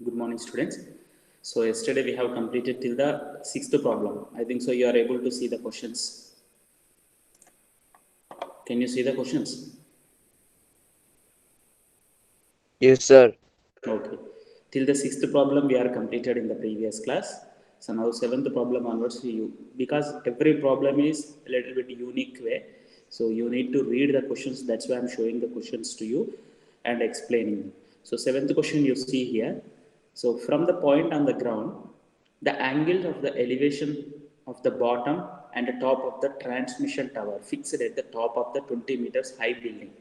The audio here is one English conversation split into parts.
Good morning, students. So yesterday we have completed till the sixth problem. I think so you are able to see the questions. Can you see the questions? Yes, sir. Okay. Till the sixth problem we are completed in the previous class. So now seventh problem onwards you, because every problem is a little bit unique way. So you need to read the questions. That's why I'm showing the questions to you and explaining them. So seventh question you see here. So from the point on the ground, the angle of the elevation of the bottom and the top of the transmission tower fixed at the top of the 20 meters high building.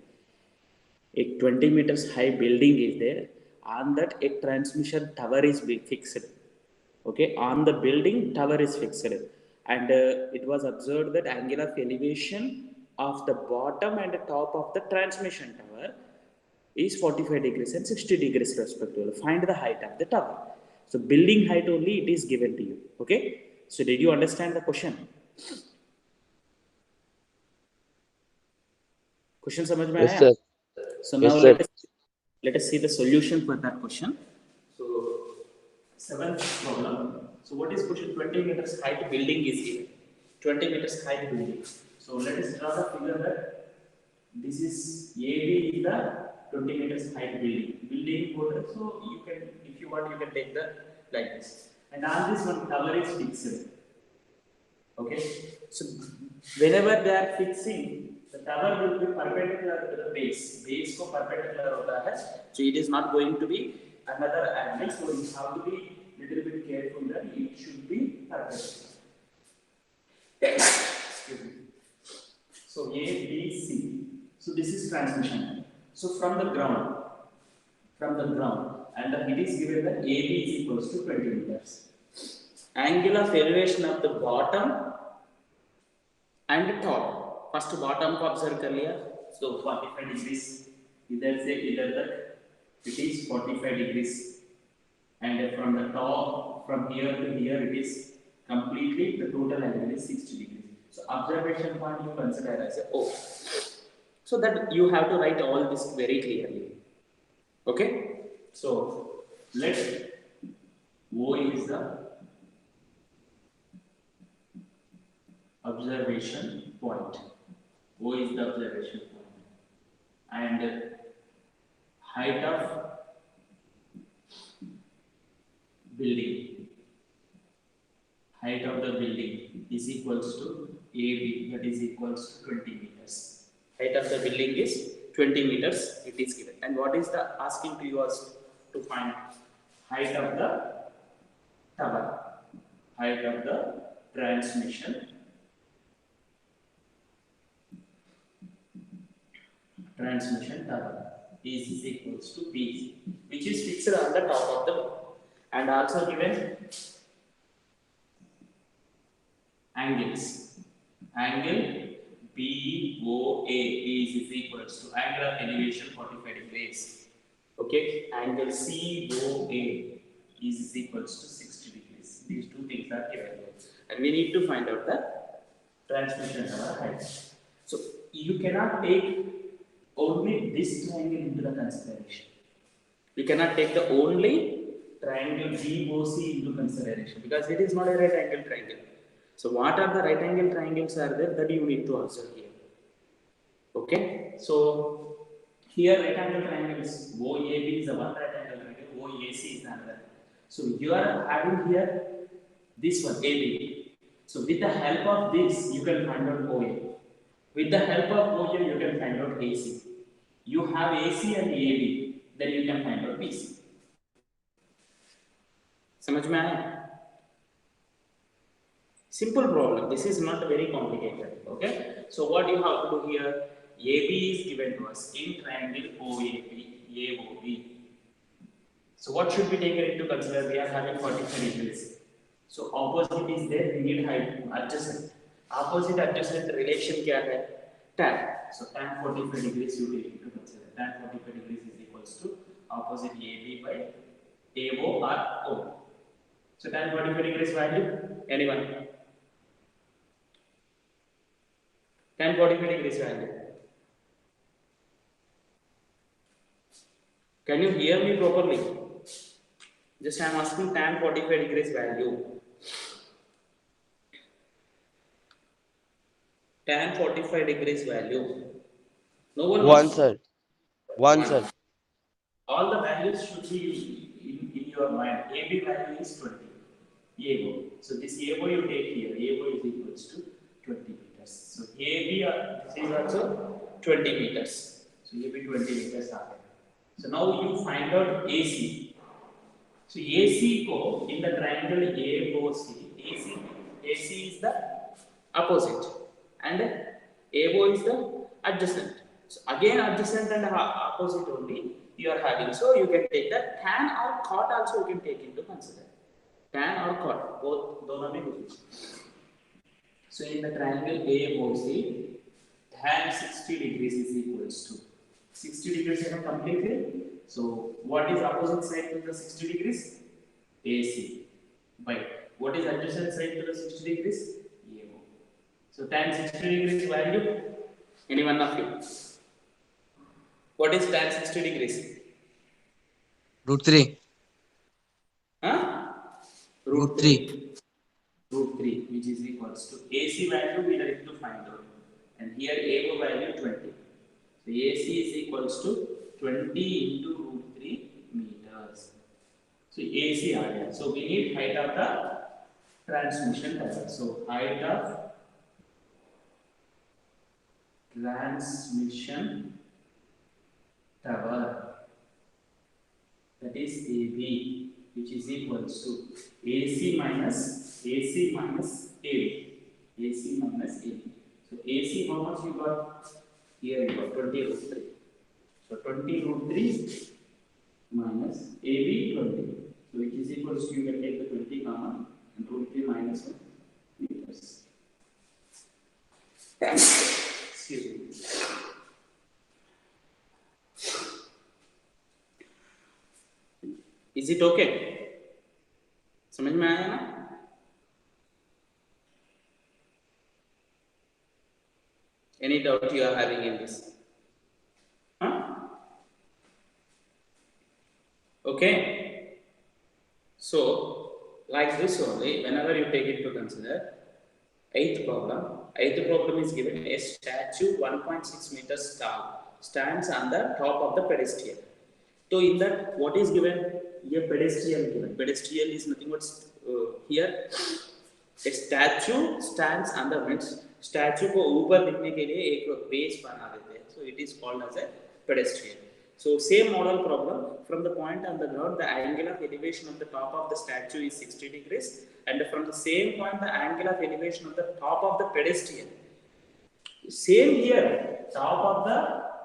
A 20 meters high building is there. On that a transmission tower is fixed. Okay, on the building tower is fixed, and it was observed that angle of elevation of the bottom and the top of the transmission tower is 45 degrees and 60 degrees respectively. Find the height of the tower. So building height only it is given to you. Okay, so did you understand the question? Question समझ में Yes, आया? sir. So now Yes, sir. let us see the solution for that question. So seventh problem. So what is question? 20 meters height building is here. 20 meters height building. So let us draw the figure that this is AB is the 20 meters height building. Building border. So you can, if you want, you can take the like this. And on this one tower is fixed. Okay, so whenever they are fixing, the tower will be perpendicular to the base. Base को perpendicular होता है, so it is not going to be another angle. So you have to be little bit careful that it should be perpendicular. Excuse me. So A, B, C. So this is transmission. So from the ground, and it is given that AB is equals to 20 meters. Angle of elevation of the bottom and top. First bottom को observe कर लिया, so 45 degrees. इधर से इधर तक it is 45 degrees, and from the top, from here to here, it is completely the total angle is 60 degrees. So observation point you consider as a O. So that you have to write all this very clearly. Okay, so let O is the observation point. O is the observation point, and height of building. Height of the building is equals to AB, that is equals to 20 meters. Height of the building is 20 meters. It is given. And what is the asking to us to find height of the tower, height of the transmission tower is equals to B, which is fixed on the top of the wall, and also given angles. Angle BOA is equals to angle of elevation 45 degrees. Okay, angle COA is equals to 60 degrees. These two things are given, and we need to find out the transmission tower height. So you cannot take only this triangle into the consideration. You cannot take the only triangle BOC into consideration because it is not a right angle triangle. So what are the right angle triangles are there that you need to observe here? Okay, so here right angle triangle is OAB is the one right angle triangle, OAC is another. So you are having here this one AB. So with the help of this you can find out OA. With the help of OA you can find out AC. You have AC and AB, then you can find out BC. समझ में आया? Simple problem. This is not very complicated. Okay. So what you have to do here? AB is given to us in triangle OAB, AOB. So what should be taken into consideration? We are having 45 degrees. So opposite is there. We need height adjacent. Opposite adjacent relation क्या है? Tan. So tan 45 degrees you take into consider. Tan 45 degrees is equals to opposite AB by AO or O. So tan 45 degrees value. Anyone? Tan 45 degrees value. Can you hear me properly? Just I am asking tan 45 degrees value. Tan 45 degrees value. No one One, knows. sir. One, One. sir. All the values should be in your mind. AB value is 20. AO. So this AO you take here. AO is equals to 20 meters. So AB this is also 20 meters. So AB 20 meters are there. So now you find out AC. So AC को in the triangle AOC, AC is the opposite and AO is the adjacent. So again adjacent and opposite only you are having. So you can take that tan or cot also you can take into consider. Tan or cot both दोनों में कुछ. So in the triangle AOC, tan 60 degrees is equals to 60 degrees है completely. So what is opposite side to the 60 degrees? AC. By what is adjacent side to the 60 degrees? AO. So tan 60 degrees value. Any one of you? What is tan 60 degrees? √3. Huh? Root 3. Root 3, which is equals to AC value we have to find out. And here AO value 20. So AC is equals to 20 into √3 meters. So AC area. So we need height of the transmission tower. So height of transmission tower, that is AB, which is equals to AC minus AB. AC minus AB. So AC how much you got? Here you got 20 √3. So 20 √3 minus AB 20. So which is equals to, you can take the 20 common and √3 minus 1 meters. Excuse me. Is it okay? समझ में आया ना? Any doubt you are having in this? Huh? Okay. So, like this only, whenever you take it to consider, eighth problem is given a statue 1.6 meters tall stands on the top of the pedestal. So in that, what is given? A pedestrian given. Pedestrian is nothing but here a statue stands on the means statue को ऊपर दिखने के लिए एक base बना देते हैं. So it is called as a pedestrian. So same model problem, from the point on the ground, the angle of elevation of the top of the statue is 60 degrees, and from the same point, the angle of elevation of the top of the pedestrian. Same here, top of the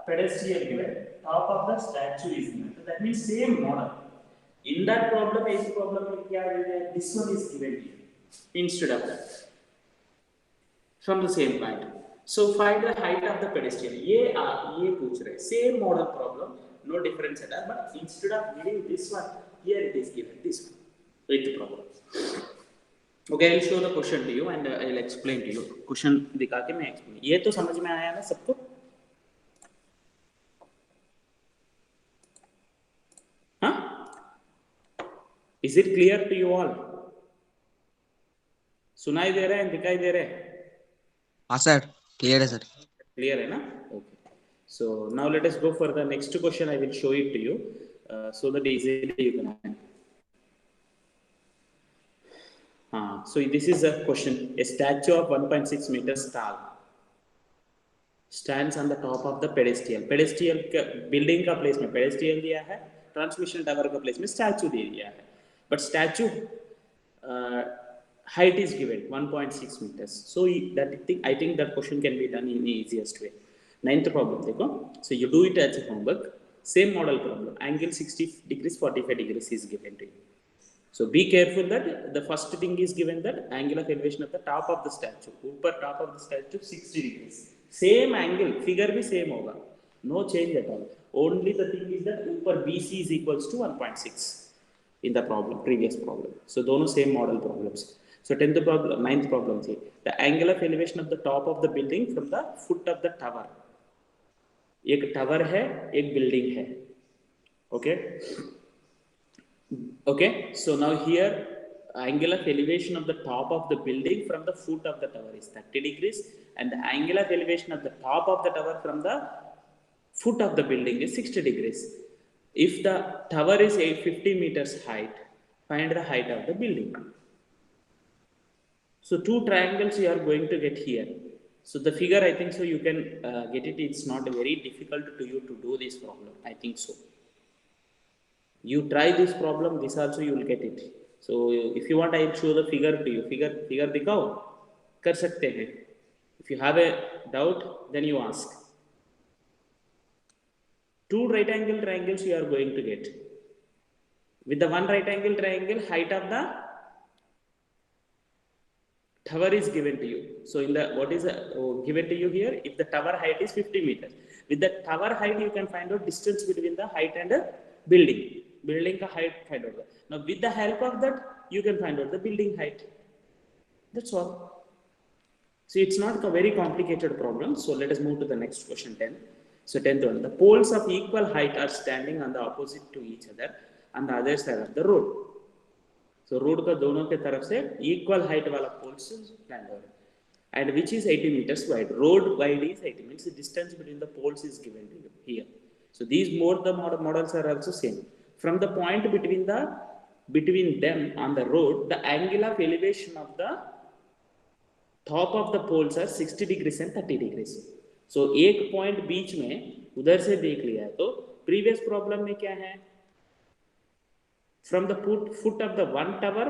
pedestrian given, top of the statue is given. So that means same model. In that problem, this one is given here instead of that. From the same point. So find the height of the pedestrian. ये पूछ रहे. Same model problem, no difference at all. But instead of giving this one, here it is given this one. With the problem. Okay, I will show the question to you and I will explain to you. Question दिखा के मैं explain. ये तो समझ में आया ना सबको? हाँ? Is it clear to you all? सुनाई दे रहा है, दिखाई दे रहा है? हाँ सर, क्लियर है सर. Clear है ना? Okay. So now let us go for the next question. I will show it to you so that easily you can find. So this is a question. A statue of 1.6 meters tall stands on the top of the pedestal. Pedestal building का place में pedestal दिया है, transmission tower का place में statue दे दिया है. But statue height is given 1.6 meters. So I think that question can be done in the easiest way. Ninth problem, देखो. So you do it as a homework. Same model problem. Angle 60 degrees, 45 degrees is given to you. So be careful that the first thing is given that angle of elevation at the top of the statue. Upper top of the statue 60 degrees. Same angle, figure भी same होगा. No change at all. Only the thing is that upper BC is equals to 1.6 in the problem, previous problem. So दोनों same model problems. So 10th problem, 9th problem थी. The angle of elevation of the top of the building from the foot of the tower. एक tower है, एक building है. Okay. Okay, so now here angle of elevation of the top of the building from the foot of the tower is 30 degrees, and the angle of elevation of the top of the tower from the foot of the building is 60 degrees. If the tower is 850 meters height, find the height of the building. So two triangles you are going to get here. So the figure, I think so you can get it. It's not very difficult to you to do this problem. I think so. You try this problem, this also you will get it. So if you want, I will show the figure to you. Figure दिखाओ, कर सकते हैं. If you have a doubt, then you ask. Two right angle triangles you are going to get. With the one right angle triangle, height of the tower is given to you. So in the what is given to you here? If the tower height is 50 meters, with the tower height you can find out distance between the height and the building. Building ka height find out. Now with the help of that, you can find out the building height. That's all. See, it's not a very complicated problem. So let us move to the next question 10. So 10th one. The poles of equal height are standing on the opposite to each other on the other side of the road. So road का दोनों के तरफ से equal height वाला poles plan हो रहा है and which is 80 meters wide. Road wide is 80 means the distance between the poles is given to you here. So these both the models are also same. From the point between them on the road, the angle of elevation of the top of the poles are 60 degrees and 30 degrees. So एक point बीच में उधर से देख लिया है तो previous problem में क्या है from the foot of the one tower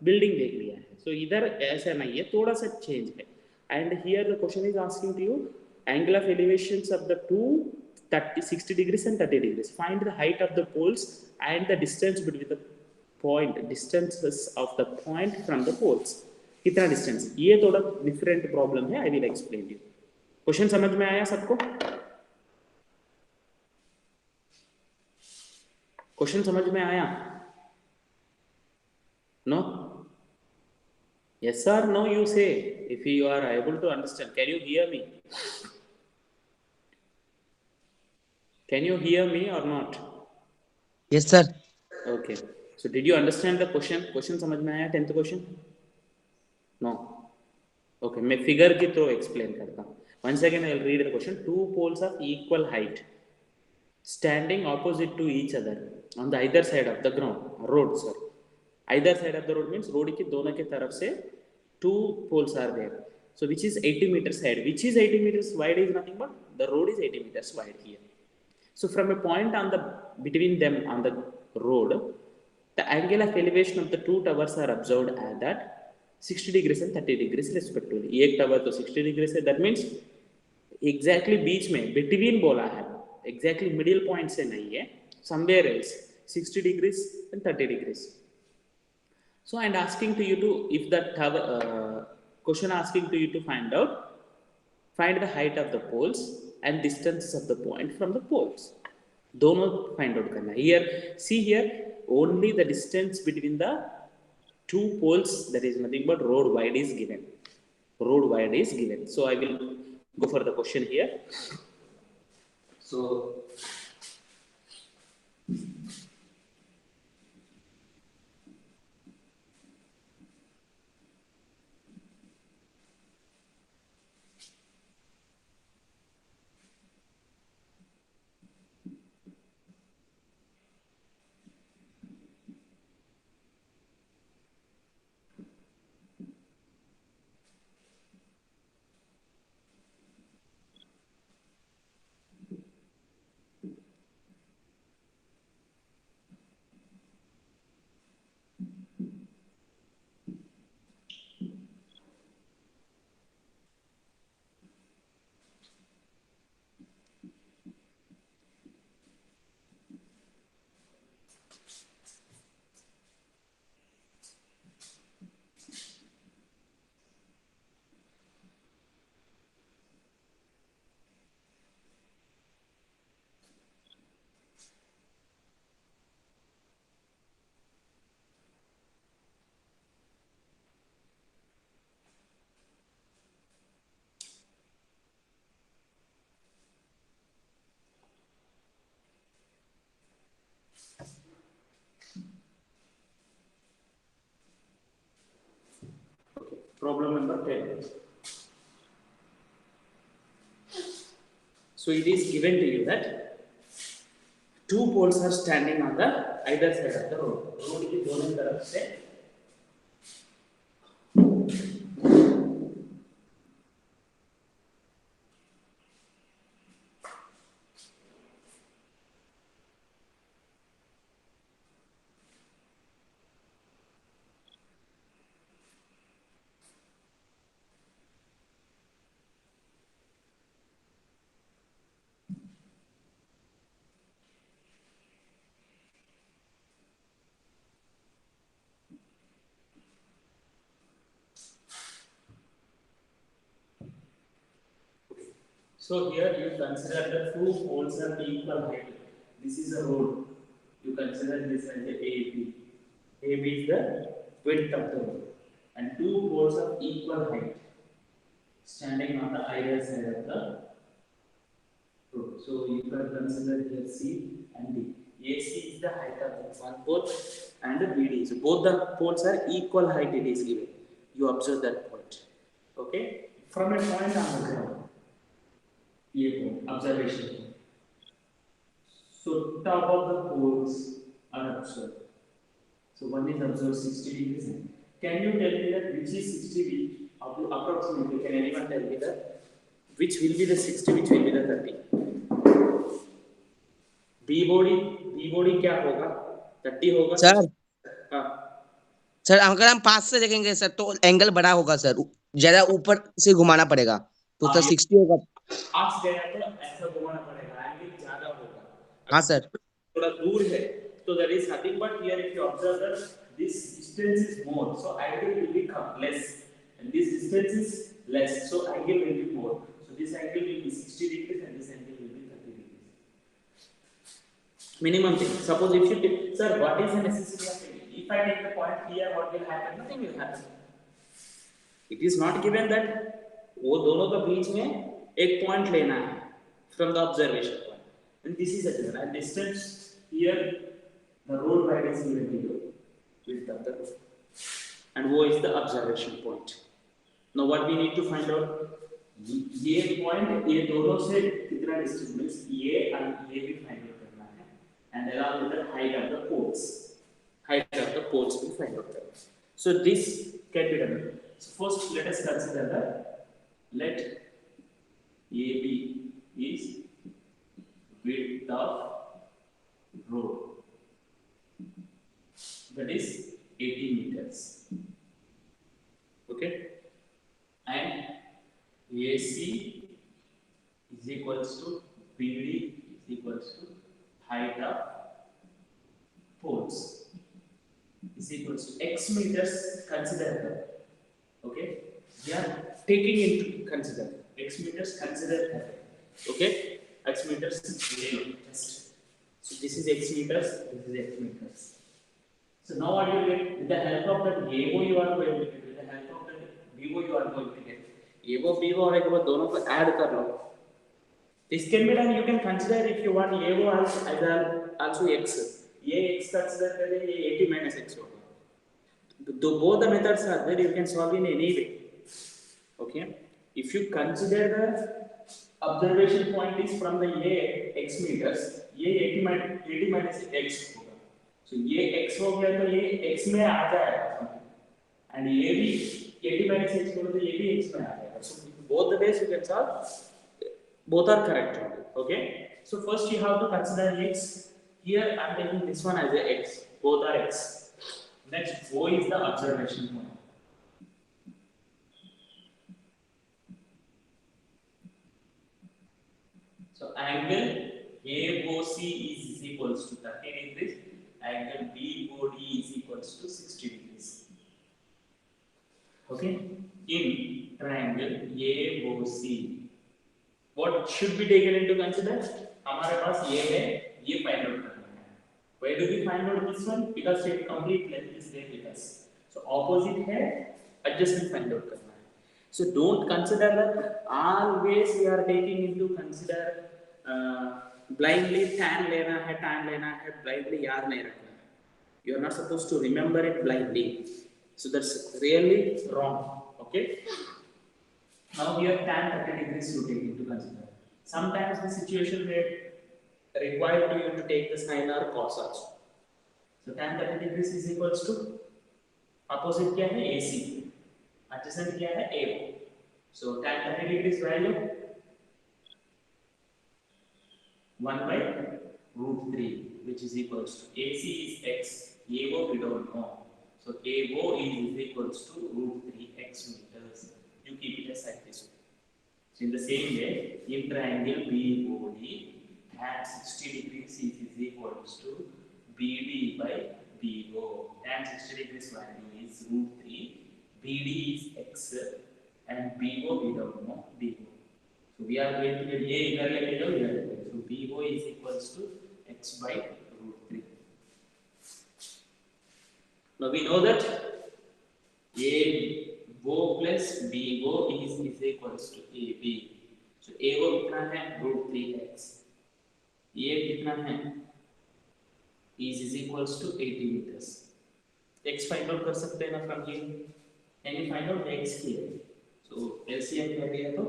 building देख लिया है सो इधर ऐसा नहीं है थोड़ा सा चेंज है and here the question is asking to you angle of elevations of the two 60 degrees and 30 degrees find the height of the poles and the distance between the distances of the point from the poles कितना distance ये थोड़ा different problem है I will explain you question समझ में आया सबको question समझ में आया No? Yes or no, you say. If you are able to understand. Can you hear me? Can you hear me or not? Yes, sir. Okay. So did you understand the question? Question समझ में आया 10th question? No. Okay. मैं figure के through explain करता हूँ. Once again, I will read the question. Two poles of equal height standing opposite to each other on the either side of the road. Sorry. Either side of the road means road की दोनों के तरफ से two poles are there. So which is 80 meters wide. Which is 80 meters wide is nothing but the road is 80 meters wide here. So from a point on the between them on the road, the angle of elevation of the two towers are observed at that 60 degrees and 30 degrees respectively. एक tower तो 60 degrees है. That means exactly बीच में between बोला है. Exactly middle point से नहीं है. Somewhere else 60 degrees and 30 degrees. So and asking to you to if that question asking to you to find the height of the poles and distance of the point from the poles. दोनों find out करना. Here see here only the distance between the two poles that is nothing but road wide is given. Road wide is given. So I will go for the question here. So Problem number 10. So it is given to you that two poles are standing on the either side of the road. Road की दोनों तरफ से So here you consider the two poles are equal height. This is a road. You consider this as the AB. AB is the width of the road, and two poles of equal height standing on the either side of the road. So you can consider here C and D. AC is the height of the one pole, and the BD. So both the poles are equal height. It is given. You observe that point. Okay, from a point on the ground. ये observation. So top of the poles are observed. So one is observed 60 degrees. Can you tell me that which is 60 degrees? Approximately, can anyone tell me that? Which will be the 60, which will be the 30? B body क्या होगा? 30 होगा? Sir हाँ. Sir अगर हम पास से देखेंगे sir तो angle बड़ा होगा सर, ज्यादा ऊपर से घुमाना पड़ेगा तो सर 60 होगा। पास गया तो ऐसा घुमाना पड़ेगा, एंगल ज्यादा होगा। हाँ सर। थोड़ा दूर है तो there is nothing, but here if you observe that this distance is more, so angle will become less, and this distance is less, so angle will be more. So this angle will be 60 degrees and this angle will be 30 degrees. Minimum thing. Suppose if you take, sir, what is the necessity of it? If I take the point here, what will happen? Nothing will happen. It is not given that वो दोनों का बीच में एक point लेना है from the observation point, and this is a given. And distance here, the road wide is given to you with the other, and वो is the observation point. Now what we need to find out? ये point ये दोनों से कितना distance means ये और ये भी find out करना है, and along with the height of the poles. Height of the poles will find out that. So this can be done. So first let us consider that let AB is width of road, that is 80 meters. Okay, and AC is equals to BD is equals to height of poles is equals to x meters. Consider that. Okay, we are taking into consider x meters. Consider that. Okay, x meters just. So this is x meters. This is x meters. So now what you will get with the help of that AO you are going to get, with the help of that BO you are going to get. AO BO और एक बार दोनों को add कर लो. This can be done. You can consider if you want AO also x. ये x consider करें ये 80 minus x होगा. Both the methods are there. You can solve in any way. Okay. If you consider the observation point is from the A x meters, ये 80 minus x होगा. So ये x हो गया तो ये x में आ जाएगा. And ये भी 80 minus x बोलो तो ये भी x में आ जाएगा. So both the ways you can solve. Both are correct. Okay. So first you have to consider x. Here I am taking this one as a x. Both are x. Next, O is the observation point. So angle AOC is equals to 30 degrees. Angle BOD is equals to 60 degrees. Okay. In triangle AOC, what should be taken into consider? हमारे पास ये है, ये find out करना है. Where do we find out this one? Because its complete length is there with us. So opposite है, adjacent find out करना है. So don't consider that always we are taking into consider blindly tan लेना है, blindly याद नहीं रखना है. You are not supposed to remember it blindly. So that's really wrong. Okay. Now here tan 30 degrees you take into consider. Sometimes the situation may require to you to take the sin or cos also. So tan 30 degrees is equals to opposite क्या है AC, adjacent क्या है AO. So tan 30 degrees value 1 by root 3, which is equals to AC is x, AO we don't know. So AO is equals to root 3x meters. You keep it as like this. So in the same way, if triangle BOD tan 60 degrees is equals to BD by BO. Tan 60 degrees value is root 3, BD is x, and BO we don't know BO. So we are going to get A इधर लेके जाओ इधर लेके जाओ. So BO is equals to x by root 3. Now we know that AO plus BO is equals to AB. So AO कितना है root 3x. ये कितना है is equals to 80 meters. X find out कर सकते हैं ना from here. Can you find out x here? So LCM क्या दिया तो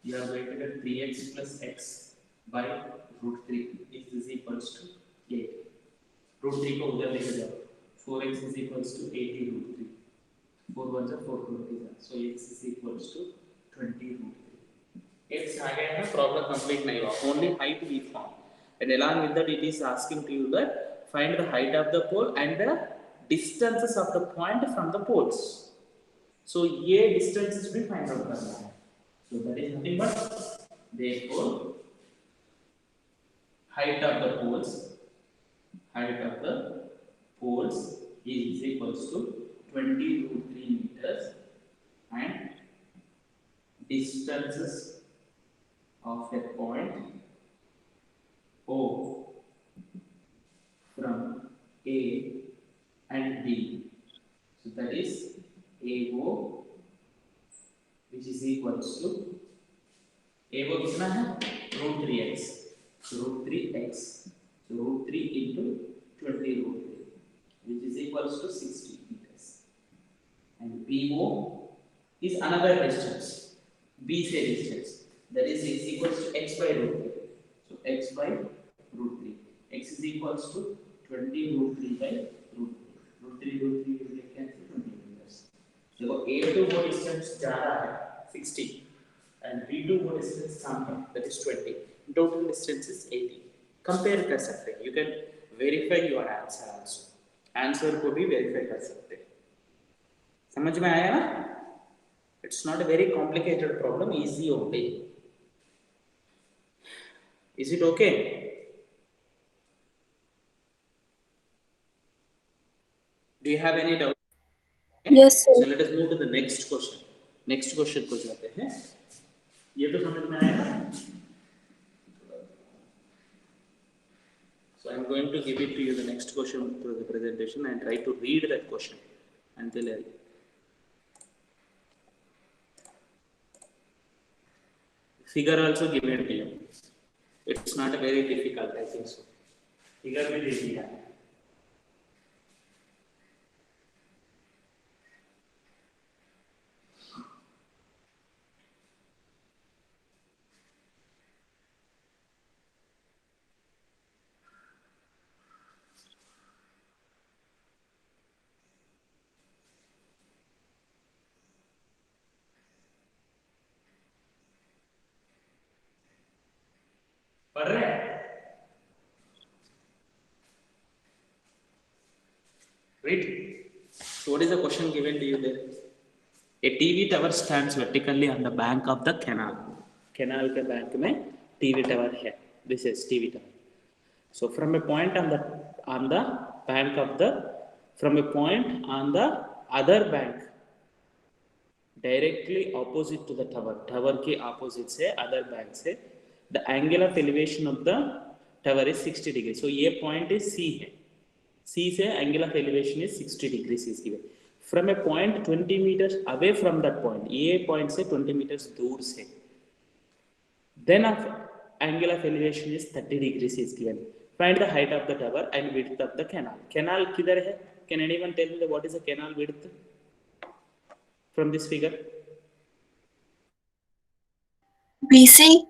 you are going to get 3x plus x by root 3 is equals to 8. Root 3 को उधर लेके जाओ. 4x is equals to 80 root 3. 4 1 is 4 20 is. So x is equals to 20 root 3. X आ गया है, problem complete नहीं हुआ. Only height we found. And along with that, it is asking to you that find the height of the pole and the distances of the point from the poles. So ये distances भी find out करना है. So that is nothing but therefore height of the poles is equals to 20 root 3 meters and distances of a point O from A and B. So that is AO, which is equals to AO कितना है root 3x. So root 3x. So root 3 into 20 root 3, which is equals to 60 meters. And BO is another distance. B say distance. That is equals to x by root 3. So x by root 3. X is equals to 20 root 3 by root 3. Root 3 will be cancel 20 meters. देखो A to वो distance जा रहा है 60 and B to वो distance कम है, that is 20. Total distance is 80. Compare कर सकते हैं. You can verify your answer also. Answer को भी verify कर सकते हैं. समझ में आया ना? It's not a very complicated problem, easy only. Is it okay? Do you have any doubt? Yes, sir. So let us move to the next question. Next question को जाते हैं. ये तो समझ में आया ना? So I am going to give it to you the next question through the presentation and try to read that question until I. Figure also given to you. It's not a very difficult, I think so. Figure भी दे दिया है. पढ़ रहे हैं? Read. So what is the question given to you there? A TV tower stands vertically on the bank of the canal. Canal के bank में TV tower है. This is TV tower. So from a point on the bank of the, from a point on the other bank, directly opposite to the tower. Tower के opposite से other bank से, the angle of elevation of the tower is 60 degrees. So ये point is C है. C से angle of elevation is 60 degrees is given. From a point 20 meters away from that point, ये point से 20 meters दूर से, then of angle of elevation is 30 degrees is given. Find the height of the tower and width of the canal. Canal किधर है? Can anyone tell me what is the canal width? from this figure? BC.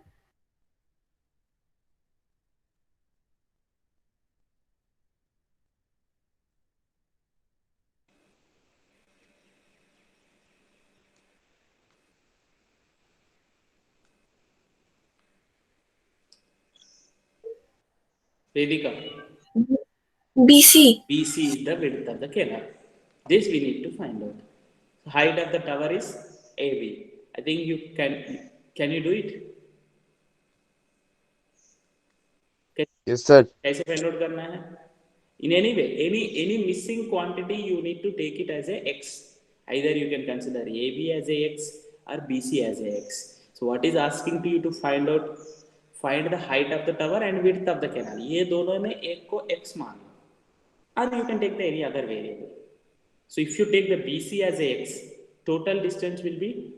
Vedika. BC. BC is the width of the canal. This we need to find out. Height of the tower is AB. I think you can you do it? Yes, sir. कैसे find out करना है? In any way, any missing quantity you need to take it as a x. Either you can consider AB as a x or BC as a x. So what is asking to you to find the height of the tower and width of the canal. ये दोनों में एक को x मान लो. Or you can take the any other variable. So if you take the BC as a x, total distance will be,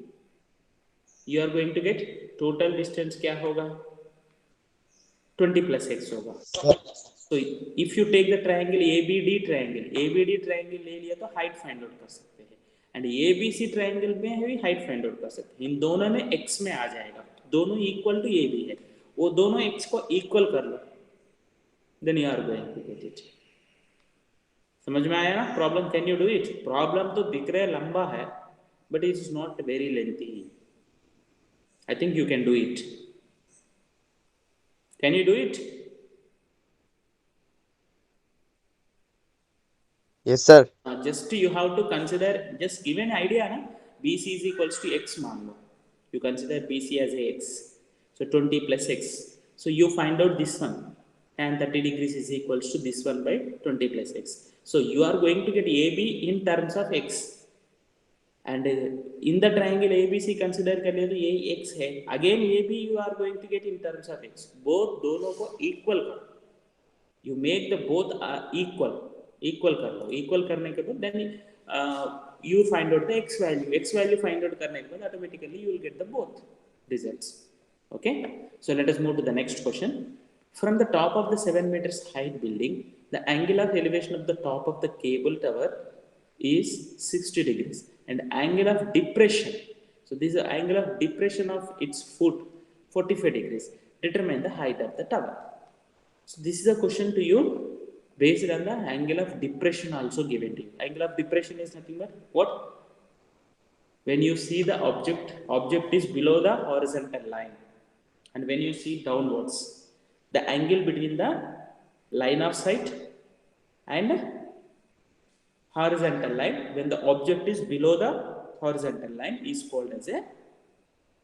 you are going to get total distance क्या होगा? 20 plus x होगा. So if you take the triangle ABD triangle ले लिया तो height find out कर सकते हैं. And ABC triangle में भी height find out कर सकते हैं. इन दोनों में x में आ जाएगा. दोनों equal to AB है. वो दोनों x को equal कर लो. Then you are going to get it. समझ में आया ना? Problem can you do it? Problem तो दिख रहा है लंबा है, but it is not very lengthy. I think you can do it. Can you do it? Yes, sir. Just you have to consider, just give an idea ना, BC is equals to x मान लो. You consider BC as a x. So 20 plus x. So you find out this one. And 30 degrees is equals to this one by 20 plus x. So you are going to get AB in terms of x. And in the triangle ABC consider कर लिया तो यही x है. Again AB you are going to get in terms of x. Both दोनों को equal करो. You make the both equal. Equal कर लो. Equal करने के बाद then you find out the x value. X value find out करने के बाद automatically you will get the both results. Okay. So let us move to the next question. From the top of the 7 meters height building, the angle of elevation of the top of the cable tower is 60 degrees and angle of depression. So this is the angle of depression of its foot 45 degrees. Determine the height of the tower. So this is a question to you based on the angle of depression also given to you. Angle of depression is nothing but what? When you see the object is below the horizontal line, and when you see downwards, the angle between the line of sight and horizontal line, when the object is below the horizontal line, is called as a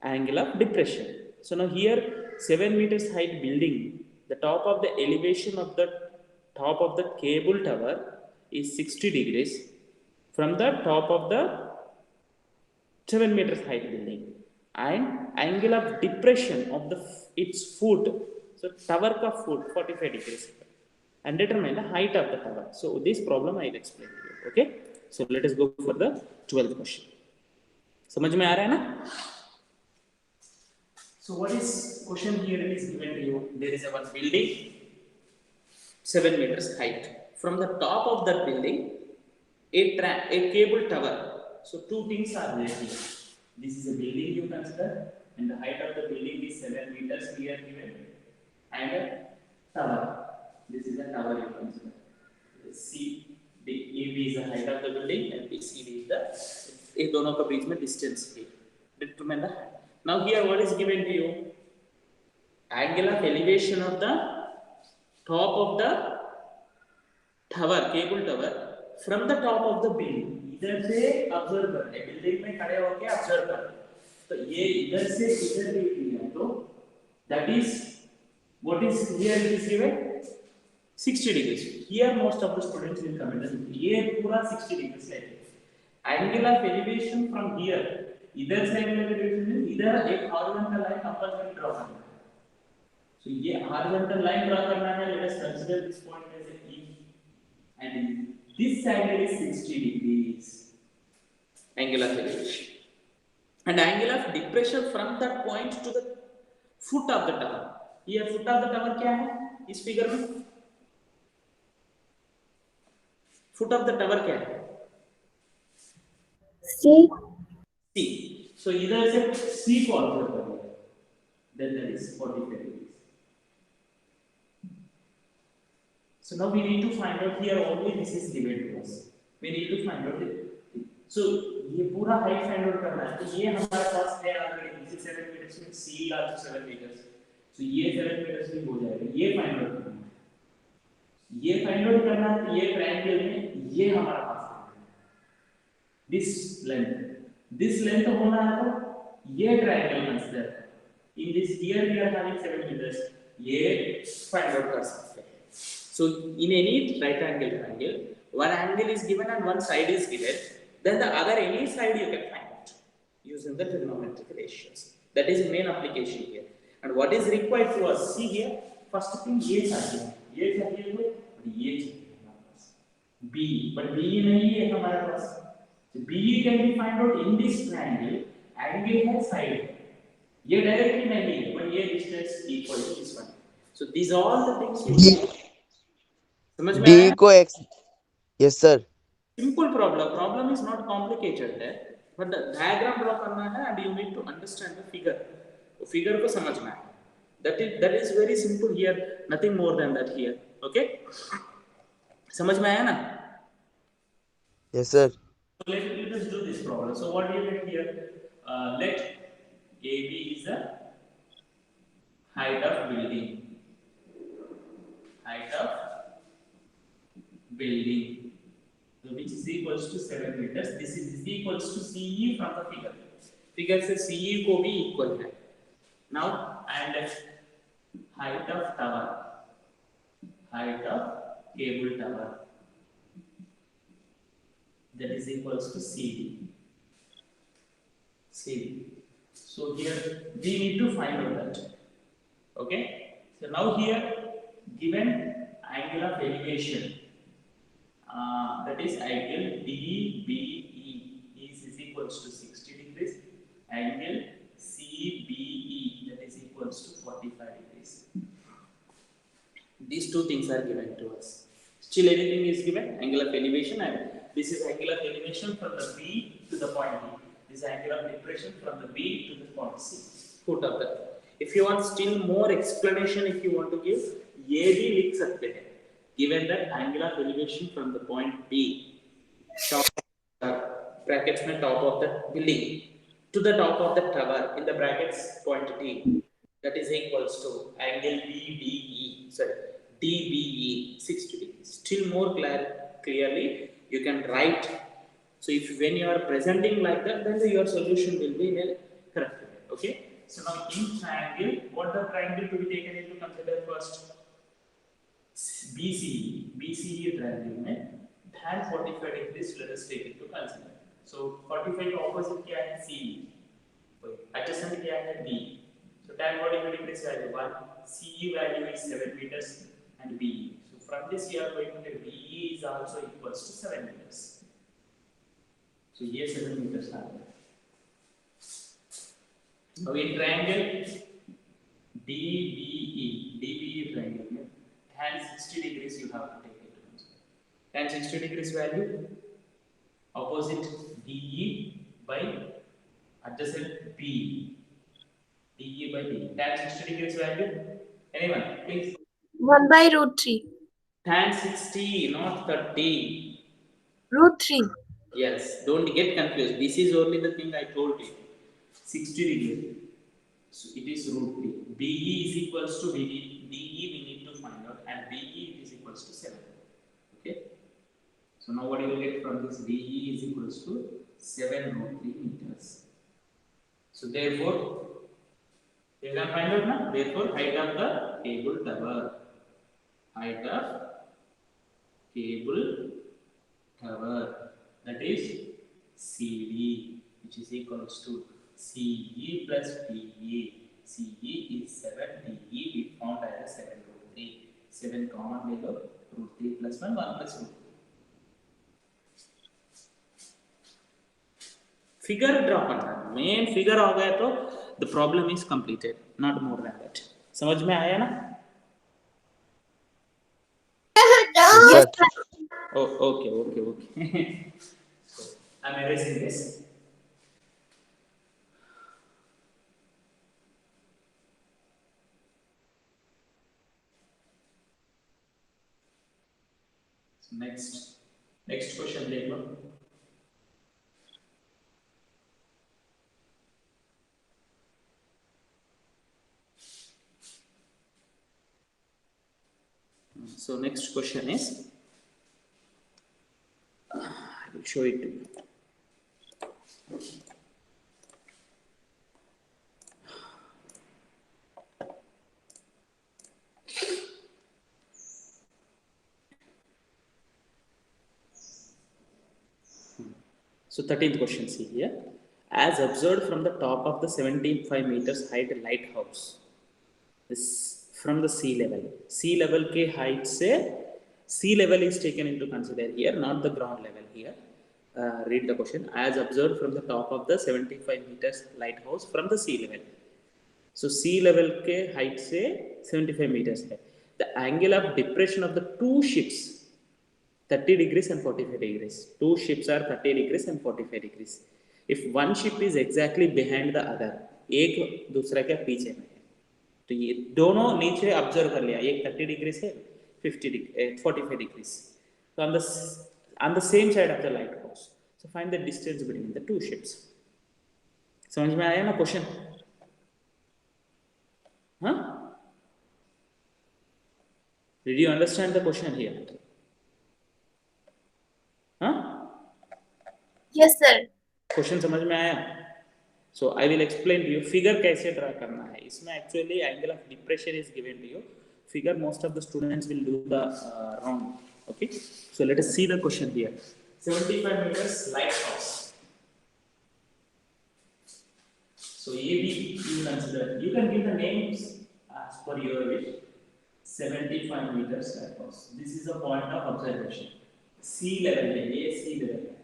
angle of depression. So now here 7 meters height building, the top of the elevation of the top of the cable tower is 60 degrees from the top of the 7 meters height building, and angle of depression of the its foot, so tower ka foot 45 degrees, and determine the height of the tower. So this problem I will explain to you. Okay, so let us go for the 12th question. समझ में आ रहा है ना? So what is question here is given to you. There is a one building 7 meters height. From the top of that building, a cable tower. So two things are there here. This is a building you consider, and the height of the building is 7 meters here given, and a tower. This is a tower you consider. C D AB is the height of the building, and BCD is the ये दोनों का बीच में distance है. Determine the height. Now here what is given to you? Angle of elevation of the top of the tower, cable tower, from the top of the building. इधर से observe कर रहे, building में खड़े होके ऑब्जर्व कर रहे, तो ये इधर से इधर देख लिया तो that is what is here it is given 60 degrees. Here most of the students will comment ये पूरा 60 degrees है. Angle of elevation from here, इधर से angle of elevation इधर एक horizontal line अपन को ड्रॉ करना है. So ये horizontal line ड्रॉ करना है. Let us consider this point as a E, and this angle is 60 degrees. Angle of elevation. And angle of depression from that point to the foot of the tower. Here foot of the tower क्या है? इस figure में foot of the tower क्या है? C. C. So इधर से C को observe करेंगे, then that is 45 degrees. So now we need to find out here only this is given to us. We need to find out it. So ये पूरा height find out करना है, तो ये हमारे पास है already. This is 7 meters में C also 7 meters. So ये 7 meters भी हो जाएगा. ये find out करना है. ये find out करना है, तो ये triangle में ये हमारा पास है. This length होना है तो ये triangle consider. In this here we are having 7 meters. ये find out कर सकते हैं. So in any right angle triangle, one angle is given and one side is given, then the other any side you can find out using the trigonometric ratios. That is the main application here. And what is required to us? See here, first thing ये चाहिए कोई, और ये चाहिए हमारे पास B, but B नहीं है हमारे पास. So B can be find out in this triangle. Angle है side, ये directly नहीं है, but ये distance equal to this one. So these are all the things you D, need. समझ में D आया? को X. Yes sir. Simple problem is not complicated है, but the diagram draw करना है and you need to understand the figure. तो figure को समझना है. That is very simple here, nothing more than that here. Okay? समझ में आया ना? Yes sir. So let us do this problem. So what do you get here? Let AB is the height of building. Height of building. So which is equals to 7 meters. This is equals to CE from the figure. Figure से CE को भी equal है. Now and height of tower, height of cable tower, that is equals to CD. So here we need to find out that. Okay. So now here given angle of elevation. That is angle DBE is equals to 60 degrees. Angle CBE that is equals to 45 degrees. These two things are given to us. Still anything is given, angle of elevation, and this is angle of elevation from the B to the point B. This is angle of depression from the B to the point C. Foot of that. If you want still more explanation, if you want to give, ये भी लिख सकते हैं. Given that angle of elevation from the point B, top brackets में top of the building to the top of the tower in the brackets point D, that is equals to angle DBE 60 degrees. Still more clearly you can write. So if when you are presenting like that, then your solution will be in a correct way. Okay. So now in triangle, what the triangle to be taken into consider first? BCE triangle में tan 45 degrees let us take it to consider. So 45 का opposite क्या है? CE. Adjacent क्या है? B. So tan 45 degrees value 1. CE value is 7 meters and BE. So from this we are going to get BE is also equals to 7 meters. So ये 7 meters आ गया. Now in triangle DBE triangle में tan 60 degrees you have to take it to consider. Tan 60 degrees value opposite DE by adjacent B. DE by B. Tan 60 degrees value. Anyone, please. 1 by root 3. Tan 60, not 30. Root 3. Yes, don't get confused. This is only the thing I told you. 60 degrees. So it is root 3. BE is equals to DE we need to find out, and BE is equals to 7. Okay. So now what you will get from this? BE is equals to 7 root 3 meters. So therefore, you can find out now. Therefore, height of the cable tower. Height of cable tower, that is CD, which is equals to CE plus DE. CE is 7, DE we found as 7 root 3. 7 common below root 3 plus 1, 1 plus root 3. Figure draw करना, main figure हो गया तो the problem is completed, not more than that. समझ में आया ना? Yes sir. Oh, okay. I'm erasing this. Next question देख लो. So next question is, I will show it to you. So 13th question, see here. As observed from the top of the 75 meters height lighthouse, this from the sea level. Sea level के height से sea level is taken into consider here, not the ground level here. Read the question. As observed from the top of the 75 meters lighthouse from the sea level. So sea level के height से 75 meters है. The angle of depression of the two ships 30 degrees and 45 degrees. Two ships are 30 degrees and 45 degrees. If one ship is exactly behind the other, एक दूसरा के पीछे में है, तो ये दोनों नीचे ऑब्जर्व कर लिया, एक 30 डिग्री से 45 डिग्री. तो on the same side of the lighthouse. So find the distance between the two ships. समझ में आया ना क्वेश्चन? हाँ? Did you understand the question here? हाँ? Yes, sir. क्वेश्चन समझ में आया? So I will explain to you figure कैसे ड्रा करना है. इसमें actually angle of depression is given to you. Figure most of the students will do the wrong. Okay. So let us see the question here. 75 meters lighthouse. So ये भी you consider. You can give the names as per your wish. 75 meters lighthouse. This is a point of observation. Sea level है ये sea level है.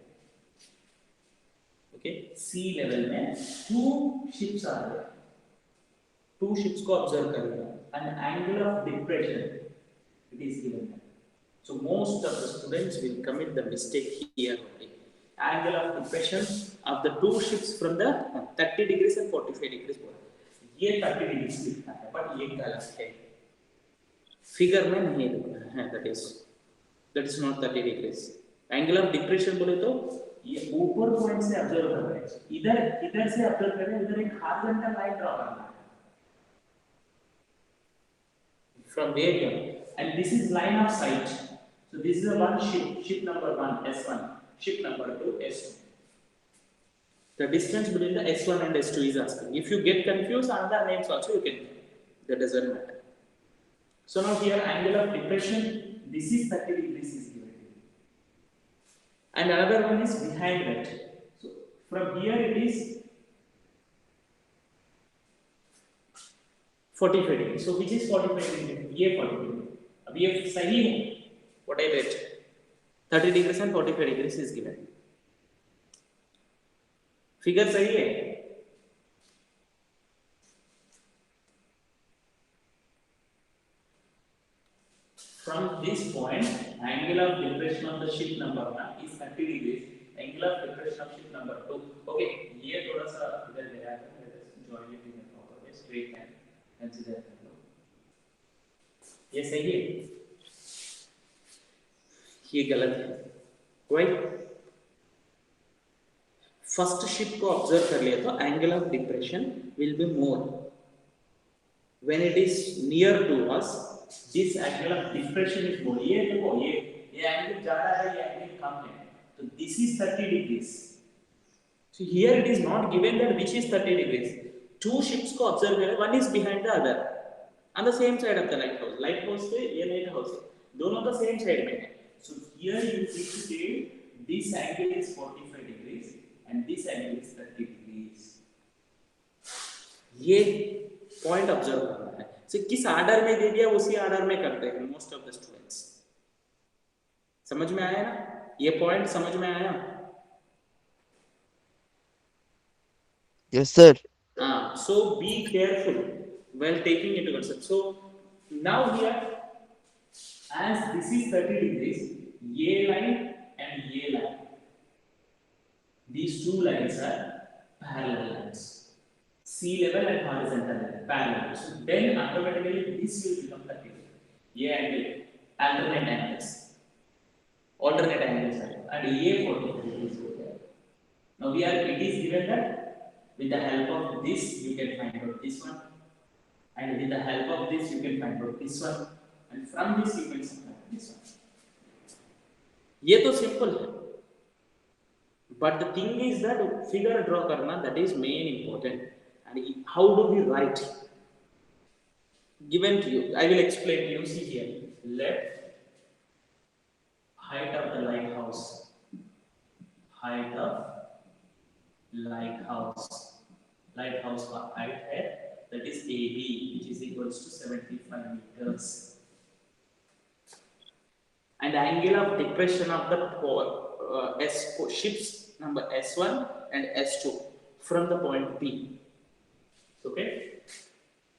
Okay, sea level में two ships are there. Two ships को observe करिएगा. An angle of depression it is given. So most of the students will commit the mistake here only. Angle of depression of the two ships from the 30 degrees and 45 degrees बोला. ये 30 degrees लिखना है, but ये गलत है. Figure में नहीं लिखना है. That is not 30 degrees. Angle of depression बोले तो ये ऊपर पॉइंट से ऑब्जर्व कर रहे हैं, इधर से ऑब्जर्व कर रहे हैं, इधर एक हॉरिजॉन्टल लाइन ड्रॉ करना है from where you are, and this is line of sight. So this is a one ship number 1 S1, ship number 2 S2. The distance between the S1 and S2 is asking. If you get confused, another names also you can, that doesn't matter. So now here angle of depression, this is 30 degrees is given. And another one is behind that. So from here it is 45 degrees. So which is 45 degrees? ये 45 degrees. अब ये सही है. What I read? 30 degrees and 45 degrees is given. Figure सही है. From this point, angle of depression of the ship number 1 is 30 degrees. Angle of depression of ship number 2. Okay, ये थोड़ा सा इधर ले आया है. Let us join it in a proper way. Straight line. Consider it. ये सही है. ये गलत है. Why? First ship को observe कर लिया तो angle of depression will be more. When it is near to us, this angle of depression is more. ये देखो ये angle ज़्यादा है, ये angle कम है. So this is 30 degrees. So here it is not given that which is 30 degrees. Two ships को observe करें, one is behind the other, on the same side of the lighthouse. Lighthouse से ये lighthouse है, दोनों का same side में है. So here you need to say this angle is 45 degrees and this angle is 30 degrees. ये point observe करना है. So किस आर्डर में दे दिया उसी आर्डर में करते हैं most of the students. समझ में आया ना? ये पॉइंट समझ में आया? Yes, sir. So be careful while taking into consideration. So now here, as this is 30 degrees, ये line and ये line, these two lines are parallel lines. Sea level and horizontal line, parallel. So then automatically this will become 30 degrees. ये angle, alternate angles. and ये 45 degrees हो गया. Now we are, it is given that with the help of this you can find out this one, and with the help of this you can find out this one, and from this you can subtract this one. ये तो simple है, but the thing is that figure draw करना, that is main important. And how do we write? Given to you, I will explain to you. See here, let height of the lighthouse, height of lighthouse का height है, that is AB, which is equals to 75 meters, and angle of depression of the ships number S1 and S2 from the point P. Okay,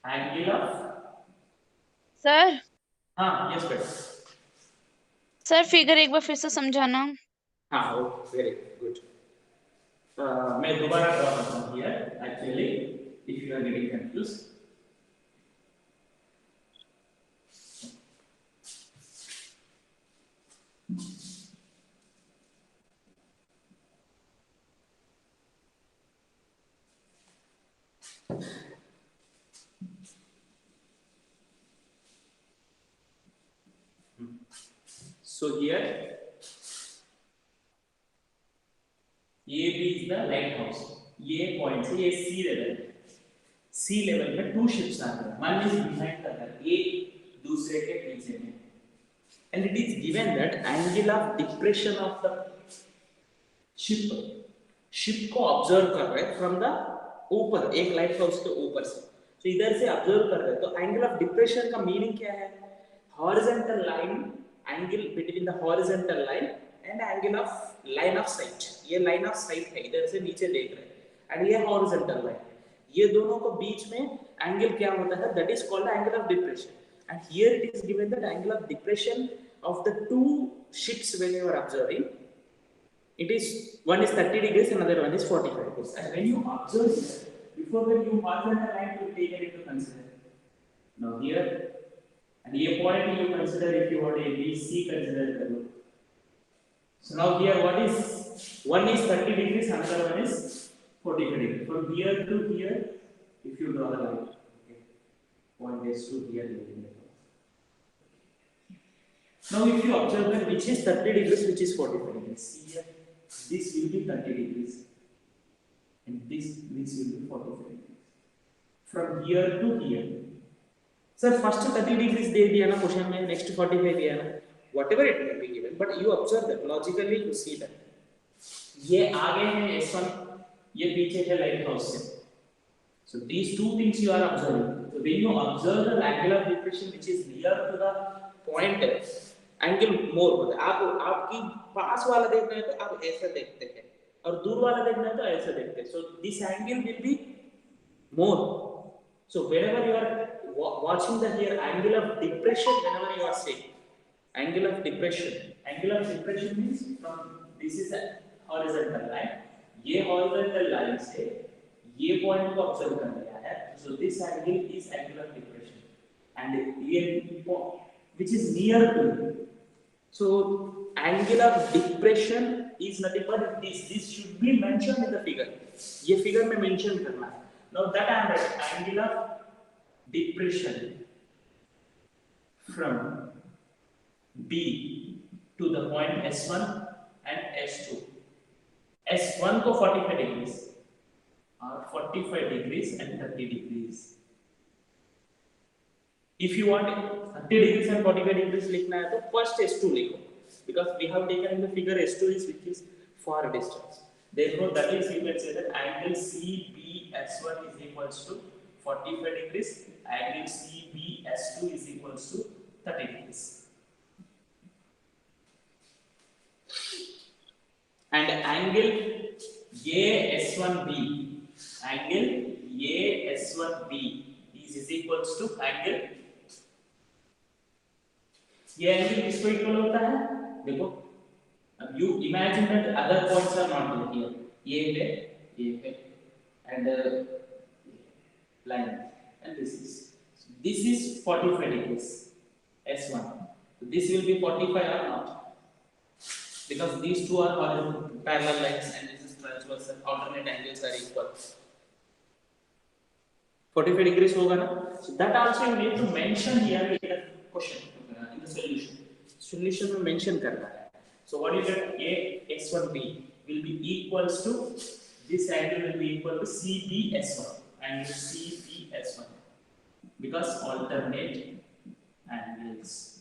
angle of sir हाँ, yes better. Sir figure एक बार फिर से समझाना. हाँ, oh, very good. मैं दोबारा draw करता हूँ here. Actually, if you are getting confused. So here, AB is the lighthouse. ये point से ये sea level. Sea level में two ships आते हैं. One is behind the other. एक दूसरे के पीछे में. And it is given that angle of depression of the ship को observe कर रहे हैं from the ऊपर, एक lighthouse के ऊपर से. तो इधर से observe कर रहे हैं. तो angle of depression का meaning क्या है? Horizontal line, angle between the horizontal line and angle of line of sight. ये line of sight है, इधर से नीचे देख रहे हैं, and ये horizontal line. ये दोनों को बीच में angle क्या होता है? That is called the angle of depression. And here it is given that angle of depression of the two ships when you are observing, it is one is 30 degrees, another one is 45 degrees. And when you observe it, before that you horizontal line to take it into consider. Now here, and ये point you consider, if you want A, B, C consider करो. So now here what is, one is 30 degrees, another one is 45 degrees. From here to here, if you draw the line, okay, point is to here. Now if you observe that which is 30 degrees, which is 45 degrees, see here, this will be 30 degrees, and this will be 45 degrees. From here to here. Sir, first 30 degrees दे दिया ना question में, next 45 दिया ना, whatever it may be given, but you observe that logically you see that ये आगे है S1, ये पीछे है lighthouse से. So these two things you are observing. So when you observe the angle of depression which is near to the point, angle more होता है. आप आपकी पास वाला देखना है तो आप ऐसा देखते हैं, और दूर वाला देखना है तो ऐसा देखते हैं. So this angle will be more. So whenever you are watching the here angle of depression, whenever you are saying angle of depression means from this is a horizontal line, ये horizontal line से ये point को observe कर लिया है. So this angle is angle of depression, and ये which is near to you. So angle of depression is nothing but this should be mentioned in the figure. ये figure में mention करना है. Now that I am writing angle of depression from B to the point S1 and S2. S1 को 45 degrees और 45 degrees and 30 degrees. If you want 30 degrees and 45 degrees लिखना है तो first S2 लिखो, because we have taken in the figure S2 is which is far distance. Therefore, that is you can say that angle CBS1 is equals to 45 degrees, angle CBS2 is equals to 30 degrees. And angle AS1B, angle AS1B is equals to angle, ये angle किसको equal होता है? देखो, अब you imagine that other points are not here. ये है, and line, and this is 45 degrees S1. So this will be 45 or not? because these two are parallel lines and this is transversal, alternate angles are equal. 45 degrees होगा ना? So that also you need to mention here in the question, in the solution. Solution में mention करना है. So what you get? A S1B will be equals to this angle will be equal to CBS1 angle CBS1 because alternate angles.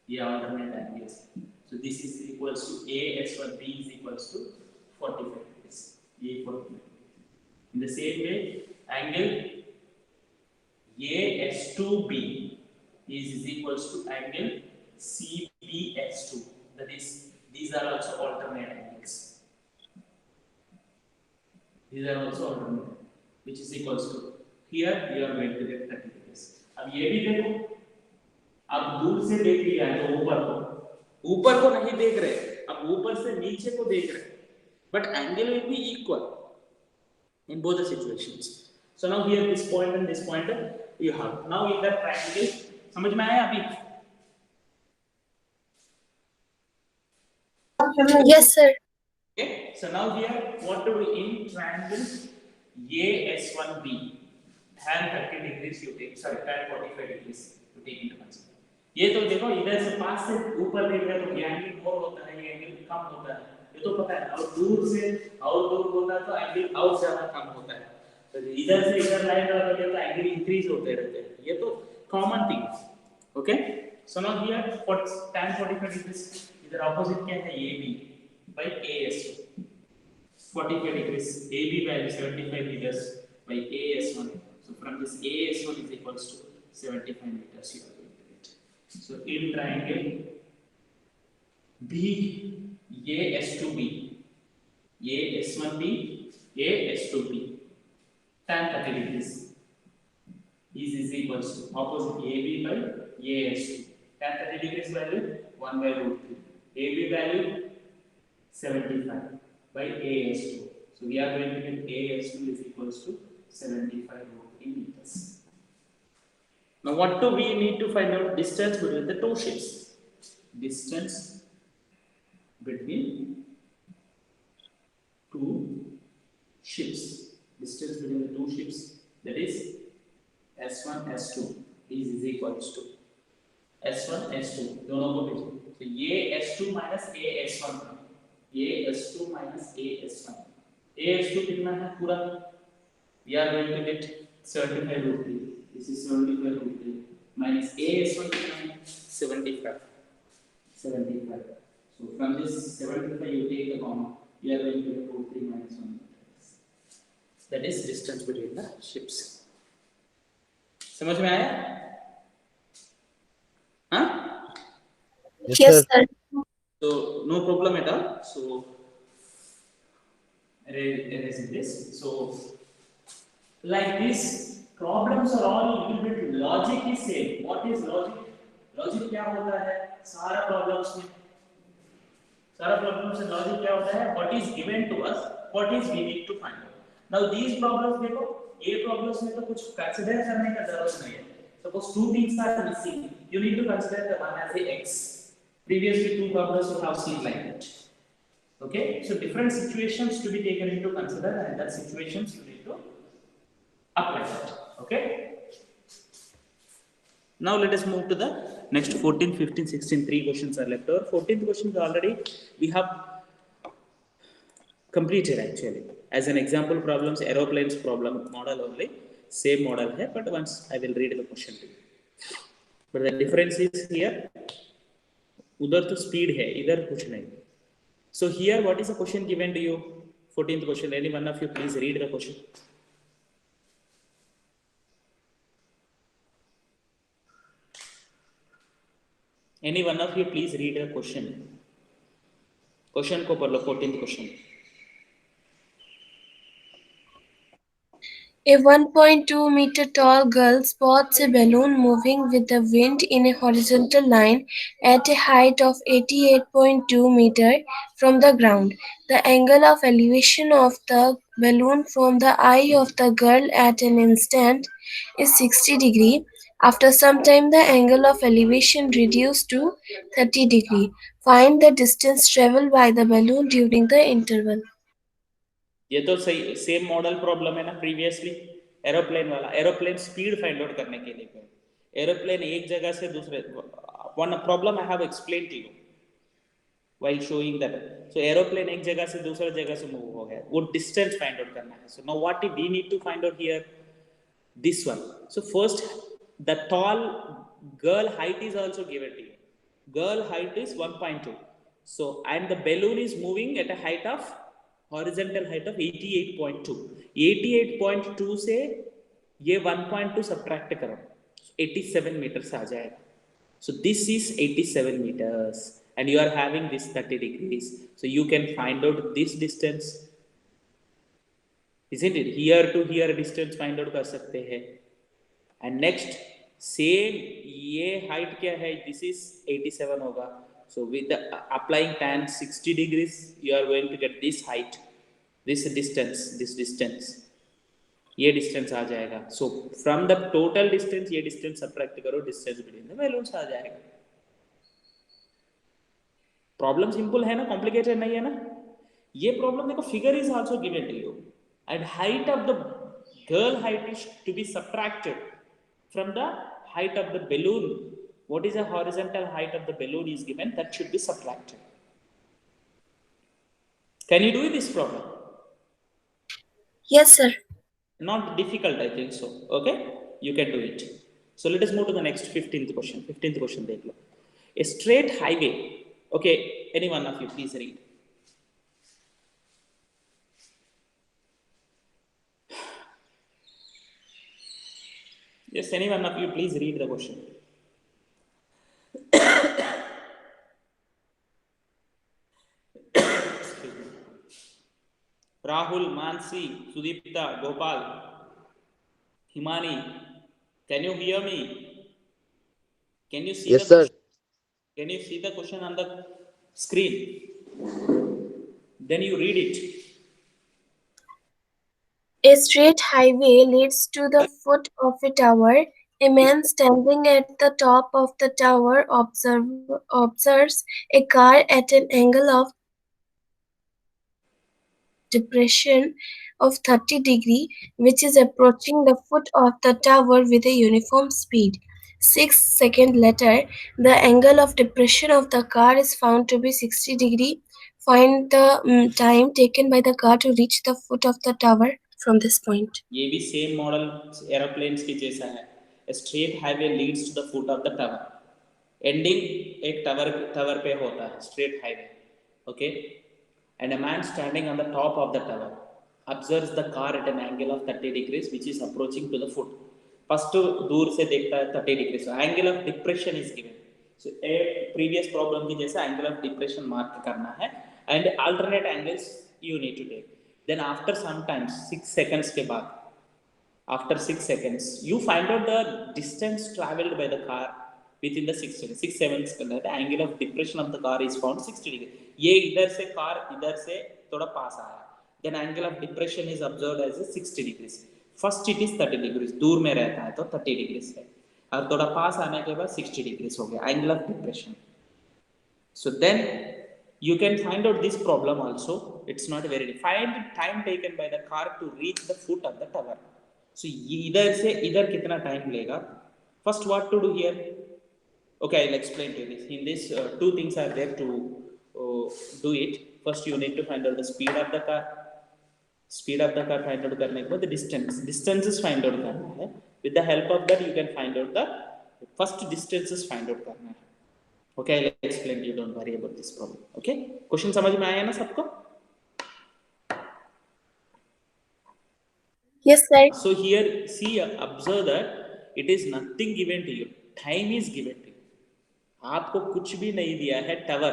Yeah, alternate angles. So this is equals to AS1B is equals to 45 degrees. A 45. In the same way, angle AS2B is equals to angle CBS2. That is, these are also alternate angles. These are also alternate, which is equals to here you are going to get 30 degrees. अब ये भी देखो, अब दूर से देख लिया है तो ऊपर को नहीं देख रहे, अब ऊपर से नीचे को देख रहे, but angle will be equal in both the situations. So now here this point and this point you have. Now in the triangle, समझ में आया अभी? Yes, sir. Okay. So now here what do we in triangle AS1B tan 30 degrees you take, sorry tan 45 degrees you take into consideration. ये तो देखो इधर से पास से ऊपर देख रहे तो ये एंगल मोर होता है, ये एंगल कम होता है, ये तो पता है, और दूर से और दूर होता है तो एंगल और ज्यादा कम होता है, तो इधर से इधर लाइन लगा दिया तो एंगल इंक्रीज होते रहते हैं, ये तो common thing. Okay, so now here for tan 45 degrees इधर ऑपोजिट क्या है, AB by AS2 45 degrees, AB value 75 meters by AS1. So from this AS1 is equals to 75 meters you are going to get. So in triangle B AS2B AS1B AS2B tan 30 degrees is equals to opposite AB by AS2. Tan 30 degrees value 1 by root 3. AB value 75 by AS2. So we are going to get AS2 is equals to 75 root 3 meters. Now what do we need to find out? Distance between the two ships. Distance between two ships. Distance between the two ships, that is S1 S2 is equals to S1 S2 दोनों को भेजो, तो ये S2 minus AS1 ये S2 minus AS1. AS2 कितना है पूरा? We are going to get 75 root 3. This is 75 root 3 minus AS1 कितना है? 75. 75. So from this 75 you take the comma. You are going to get root 3 minus 1. That is distance between the ships. समझ में आया? हाँ? Yes, sir. So no problem at all. So erase this. So like this, problems are all a little bit logic is same. What is logic? Logic क्या होता है? सारा problems में logic क्या होता है? What is given to us? What is we need to find out? Now these problems देखो, ये problems में तो कुछ consider करने का जरूरत नहीं है. Suppose two things are missing. You need to consider the one as a x. Previously, two problems you have seen like that. Okay, so different situations to be taken into consider, and that situations you need to apply that. Okay. Now let us move to the next 14, 15, 16. 3 questions are left. Our 14th question already we have completed actually. As an example problems, aeroplanes problem model only. Same model है, but once I will read the question to you. But the difference is here. उधर तो speed है, इधर कुछ नहीं. So here, what is the question given to you? 14th question. Any one of you please read the question. Any one of you please read the question. Question को पढ़ लो. 14th question. A 1.2 meter tall girl spots a balloon moving with the wind in a horizontal line at a height of 88.2 meter from the ground. The angle of elevation of the balloon from the eye of the girl at an instant is 60 degree. After some time, the angle of elevation reduced to 30 degree. Find the distance traveled by the balloon during the interval. ये तो सही same model problem है ना previously aeroplane वाला. Aeroplane speed find out करने के लिए aeroplane एक जगह से दूसरे one problem I have explain to you while showing that. So aeroplane एक जगह से दूसरे जगह से मूव हो गया, वो distance find out करना है. So now what we need to find out here? This one. So first the tall girl height is also given to you. Girl height is 1.2. So and the balloon is moving at a height of horizontal height of 88.2. 88.2 से ये 1.2 subtract करो, 87 meters आ जाएगा. So this is 87 meters. And you are having this 30 degrees. So you can find out this distance. Isn't it? Here to here distance find out कर सकते हैं. And next, same ये height क्या है? This is 87 होगा. So with the applying tan 60 degrees, you are going to get this height, this distance. ये distance आ जाएगा. So from the total distance, ये distance subtract करो, distance between the balloons आ जाएगा. Problem simple है ना, complicated नहीं है ना. ये प्रॉब्लम देखो, figure is also given to you and height of the girl height is to be subtracted from the height of the balloon. What is the horizontal height of the balloon is given, that should be subtracted. Can you do this problem? Yes, sir. Not difficult, I think so. Okay, you can do it. So let us move to the next 15th question. 15th question देख लो. A straight highway. Okay, any one of you please read. Yes, any one of you please read the question. Rahul, Mansi, Sudipta, Gopal, Himani, can you hear me? Can you see Yes, the sir. question? Can you see the question on the screen? Then you read it. A straight highway leads to the foot of a tower. A man standing at the top of the tower observes a car at an angle of depression of 30 degree, which is approaching the foot of the tower with a uniform speed. 6 seconds later, the angle of depression of the car is found to be 60 degree. Find the time taken by the car to reach the foot of the tower from this point. ये भी same model aeroplanes के जैसा है. A straight highway leads to the foot of the tower. Ending एक tower पे होता है straight highway. Okay, and a man standing on the top of the tower observes the car at an angle of 30 degrees which is approaching to the foot. First दूर से देखता है 30 degrees. So angle of depression is given. So a previous problem की जैसा angle of depression mark करना है and alternate angles you need to take. Then after some time 6 seconds के बाद, after 6 seconds you find out the distance traveled by the car within the 6 seconds. 6 seconds के अंदर the angle of depression of the car is found 60 degree. ये इधर से car इधर से थोड़ा पास आया, then angle of depression is observed as 60 degrees. First it is 30 degrees, दूर में रहता है तो 30 degrees है, और थोड़ा पास आने के बाद 60 degrees हो गया angle of depression. So then you can find out this problem also. It's not very find time taken by the car to reach the foot of the tower. So इधर से इधर कितना टाइम लेगा? First what to do here? Okay, I'll explain to you this. In this two things are there to do it. First you need to find out the speed of the car. Speed of the car find out करने के बाद the distances find out करना है. With the help of that you can find out the first distances find out करना है. Okay, I'll explain to you. Don't worry about this problem. Okay, question समझ में आया ना सबको? Yes, sir. So here, see, observe that it is nothing given to you. Time is given to you. आपको कुछ भी नहीं दिया है. Tower.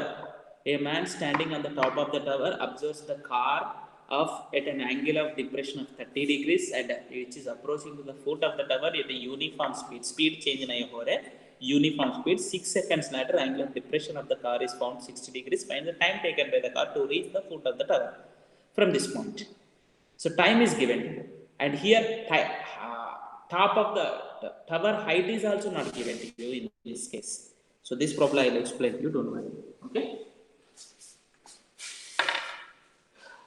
A man standing on the top of the tower observes the car at an angle of depression of 30 degrees and which is approaching to the foot of the tower at a uniform speed. Speed change नहीं हो रहा है. Uniform speed. 6 seconds later, angle of depression of the car is found 60 degrees. Find the time taken by the car to reach the foot of the tower from this point. So time is given, and here top of the tower height is also not given to you in this case. So this problem I will explain you, don't worry. Okay.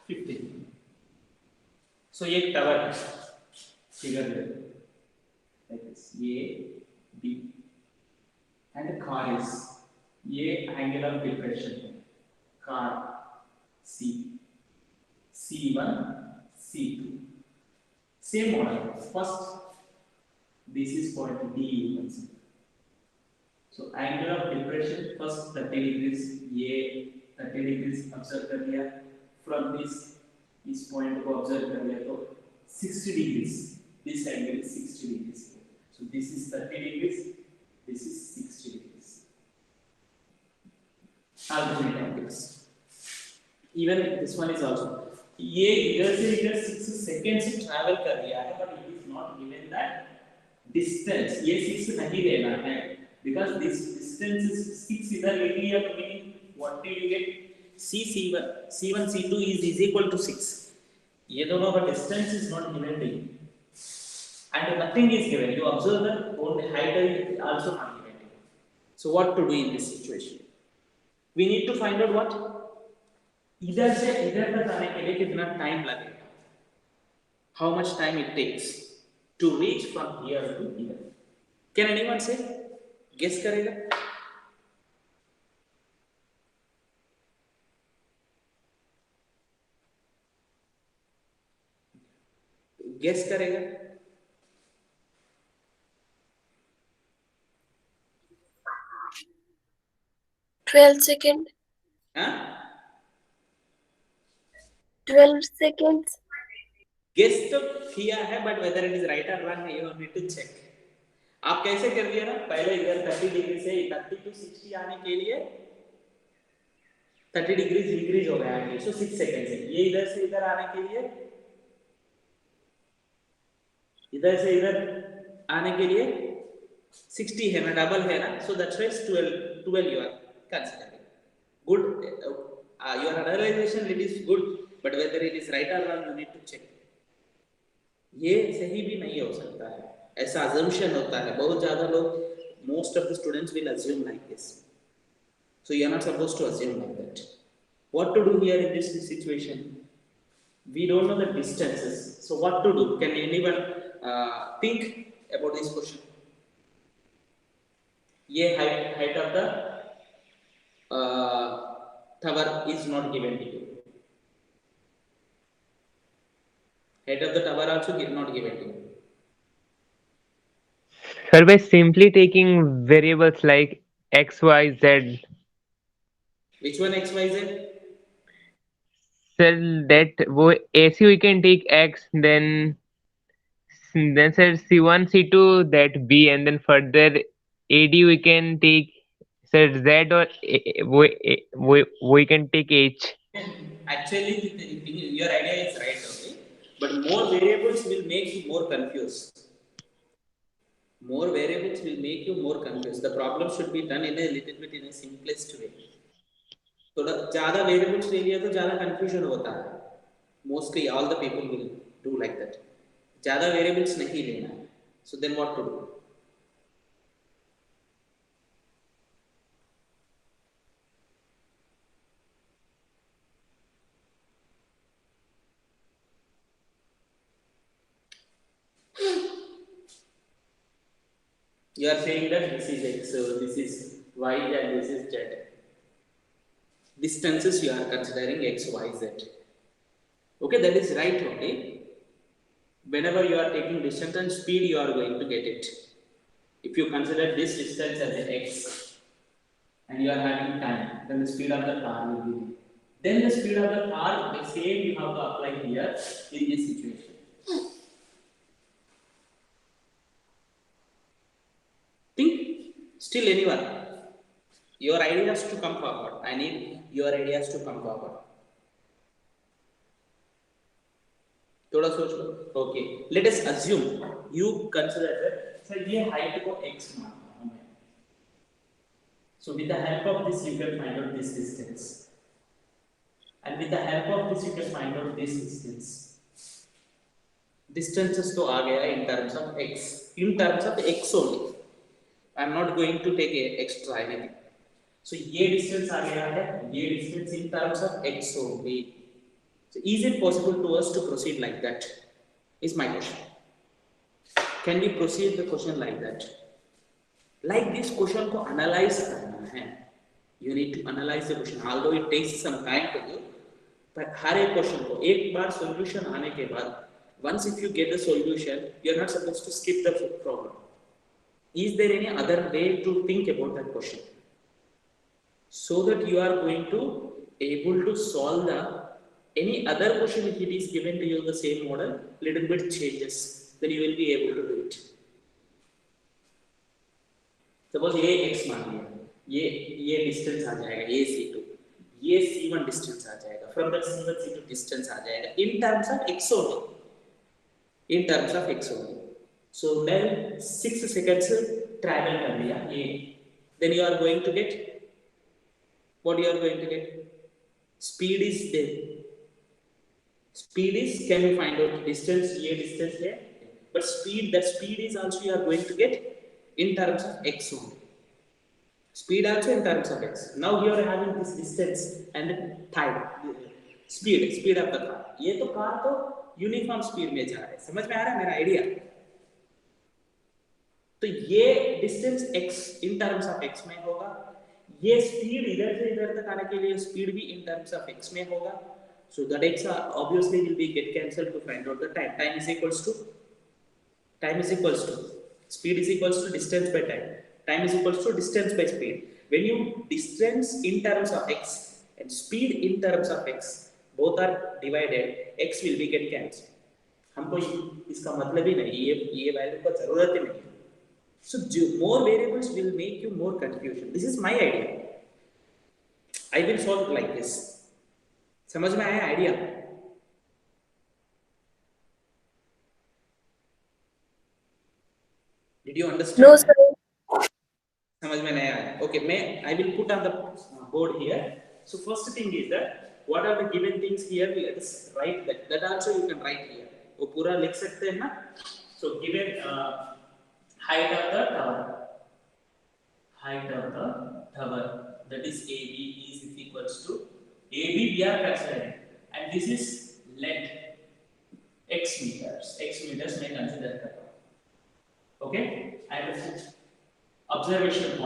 15. So एक tower है, figure like this, A, B, and the car is, ये angle of depression है, car C, C1, C2. Same model. First, this is point D, you can see. So angle of depression first 30 degrees, ये 30 degrees observe कर लिया. From this इस point को observe कर लिया तो 60 degrees. This angle is 60 degrees. So this is 30 degrees. This is 60 degrees. Alternate angles. Even this one is also. ये इधर से इधर 6 seconds travel कर लिया है, but it is not given that distance. ये 6 नहीं लेना है. Because this distance is 6 इधर ले लिया तो meaning what do you get? C1, C2 is equal to 6. ये दोनों का distance is not given to you. And nothing is given. You observe that only height is also not given to you. So what to do in this situation? We need to find out what? इधर से इधर तक आने के लिए कितना time लगेगा? How much time it takes to reach from here to here? Can anyone say? Guess करेगा? Guess करेगा? 12 seconds. हाँ? 12 seconds. Guess तो किया है, but whether it is right or wrong, you need to check. आप कैसे कर दिया ना? पहले इधर 30 डिग्री से 30 to 60 आने के लिए 30 डिग्री डिक्रीज हो गया है, so 6 सेकंड है. ये इधर से इधर आने के लिए, इधर से इधर आने के लिए 60 है ना, डबल है ना, so that's why 12 you are considering. Good, your analyzation it is good, but whether it is right or wrong you need to check. ये सही भी नहीं हो सकता है, ऐसा assumption होता है. बहुत ज़्यादा लोग, most of the students will assume like this. So you are not supposed to assume like that. What to do here in this situation? We don't know the distances. So what to do? Can anyone think about this question? ये height of the tower is not given to you. Height of the tower also not given to you. Sir, by simply taking variables like x, y, z, Which one x, y, z? sir, that wo AC we can take x, then sir C1, C2 that B, and then further AD we can take sir Z, or we can take H. Actually, your idea is right, okay? But more variables will make you more confused. More variables will make you more confused. The problem should be done in a little bit in a simplest way. थोड़ा ज़्यादा variables ले लिया तो ज़्यादा confusion होता है. Mostly all the people will do like that. ज़्यादा variables नहीं लेना है. So then what to do? You are saying that this is x, so this is y, and this is z. Distances you are considering x, y, z. Okay, that is right only. Whenever you are taking distance and speed, you are going to get it. If you consider this distance as x, and you are having time, then the speed of the car will be. Then the speed of the car, the same you have to apply here in this situation. Think, still anyone? Your ideas to come forward. I need your ideas to come forward. थोड़ा सोच लो. Okay, let us assume you consider that sir ये height को x मानता हूँ मैं. So with the help of this you can find out this distance, and with the help of this you can find out this distance. distances तो आ गया in terms of x, in terms of x only. I am not going to take a extra anything. So ये distance आ गया है, ये distance in terms of x only. So is it possible to us to proceed like that? Is my question. Can we proceed the question like that? Like this question को analyze करना है. You need to analyze the question. Although it takes some time for you, but हर एक question को एक बार solution आने के बाद, once if you get the solution, you are not supposed to skip the problem. Is there any other way to think about that question, so that you are going to able to solve the any other question if it is given to you the same model, little bit changes, then you will be able to do it. Suppose ये x मान लिया, ये distance आ जाएगा, ये c2, ये c1 distance आ जाएगा, from that c1 c2 distance आ जाएगा in terms of x only, in terms of x only. So then 6 seconds travel कर लिया ये, then you are going to get what you are going to get? Speed is there. Speed is, can you find out distance? ये distance है, but speed, that speed is also you are going to get in terms of x only. Speed also in terms of x. Now you are having this distance and time, speed of the car. ये तो car तो uniform speed में जा रहा है, समझ में आ रहा है मेरा आइडिया? तो ये distance x in terms of x में होगा, ये स्पीड इधर से इधर तक आने के लिए स्पीड भी इन टर्म्स ऑफ x में होगा. So that x obviously will be get cancelled to find out the time. Time is equals to speed is equals to distance by time. Time is equals to distance by speed. When you distance in terms of x and speed in terms of x, both are divided, x will be get cancelled. हमको इसका मतलब ही नहीं, ये value का जरूरत ही नहीं. So more variables will make you more confusion. This is my idea. I will solve it like this. समझ में आया idea? Did you understand? No, sir. समझ में नहीं आया? Okay, I will put on the board here. So first thing is that what are the given things here? Let us write that. That also you can write here. वो पूरा लिख सकते हैं ना? So given height of the tower, that is AB is equals to AB we are considering, and this is length x meters may consider that. Okay, and observation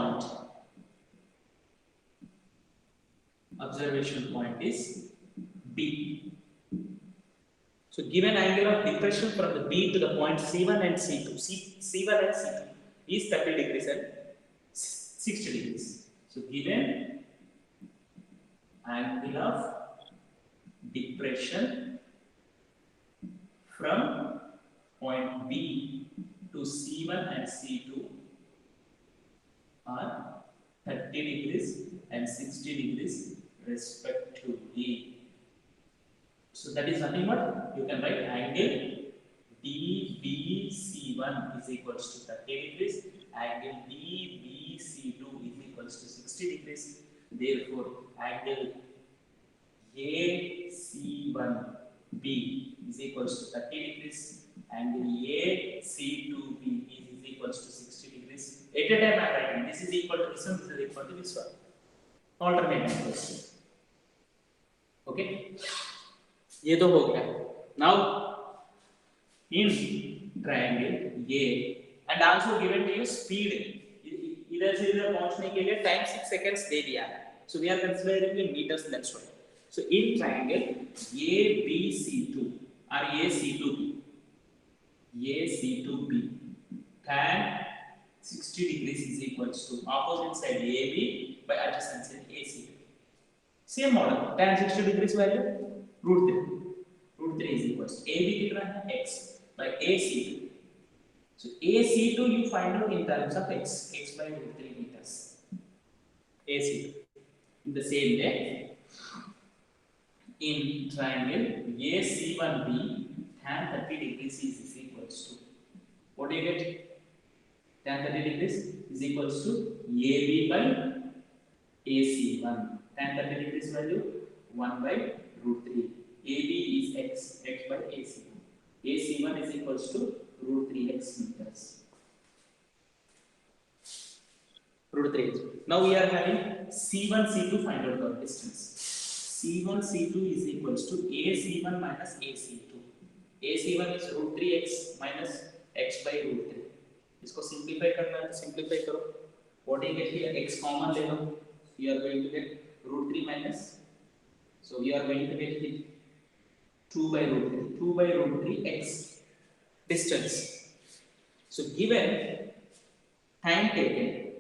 point is B. So given angle of depression from the B to the point C1 and C2, C1 and C2 is 30 degrees and 60 degrees. So given angle of depression from point B to C1 and C2 are 30 degrees and 60 degrees respectively. So that is nothing but you can write angle DBC1 is equals to 30 degrees, angle DBC2 is equals to 60 degrees. Therefore, angle AC1B is equals to 30 degrees, angle AC2B is equals to 60 degrees. At a time I am writing this is equal to this one, this is equal to this one. Alternate angles. Okay, ये तो हो गया. Now in triangle A and also given to you speed, इधर से इधर पहुंचने के लिए time 6 seconds दे दिया है. So we are considering in meters, that's why. So in triangle ABC2 or AC2B, tan 60 degrees is equals to opposite side AB by adjacent side AC2. Same model, tan 60 degrees value root 3 is equals to AB कितना है x by AC2. So AC2 you find out in terms of x by root 3 meters. AC2. In the same way, in triangle AC1B, tan 30 degrees is equals to, what do you get? Tan 30 degrees is equals to AB by AC1. Tan 30 degrees value 1 by root 3. AB is x by AC1. AC1 is equals to root 3x meters. Root 3x. Now we are having C1, C2, find out the distance. C1, C2 is equals to AC1 minus AC2. AC1 is root 3x minus x by root 3. इसको simplify करना है तो simplify करो. What do you get here? X common ले लो. You are going to get root 3 minus. So we are going to get 2 by root 3. 2 by root 3 x distance. So given time taken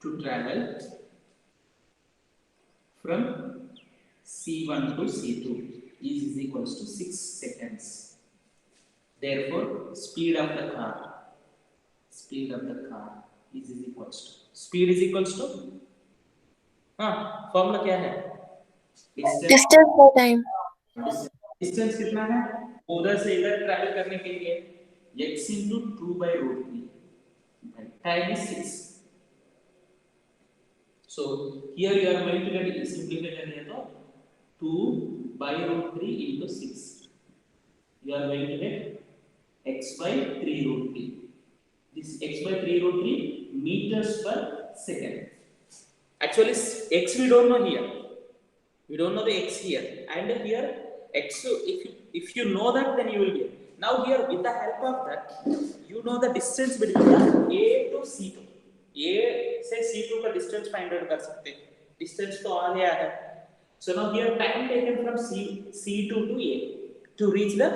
to travel from C1 to C2 is equals to 6 seconds. Therefore, speed of the car is equals to, speed is equals to, formula क्या है? Distance by time. Distance कितना है? उधर से इधर travel करने के लिए x into 2 by root 3. Time is 6. So here you are going to get simplify करने तो 2 by root 3 into 6. You are going to get x by 3 root 3. This x by 3 root 3 meters per second. Actually, x we don't know here. We don't know the x here, and here x. So if you know that, then you will get. Now here, with the help of that, you know the distance between the A to C2. A से C2 का distance find out कर सकते हैं. Distance तो आ गया है. So now here time taken from C2 to A to reach the.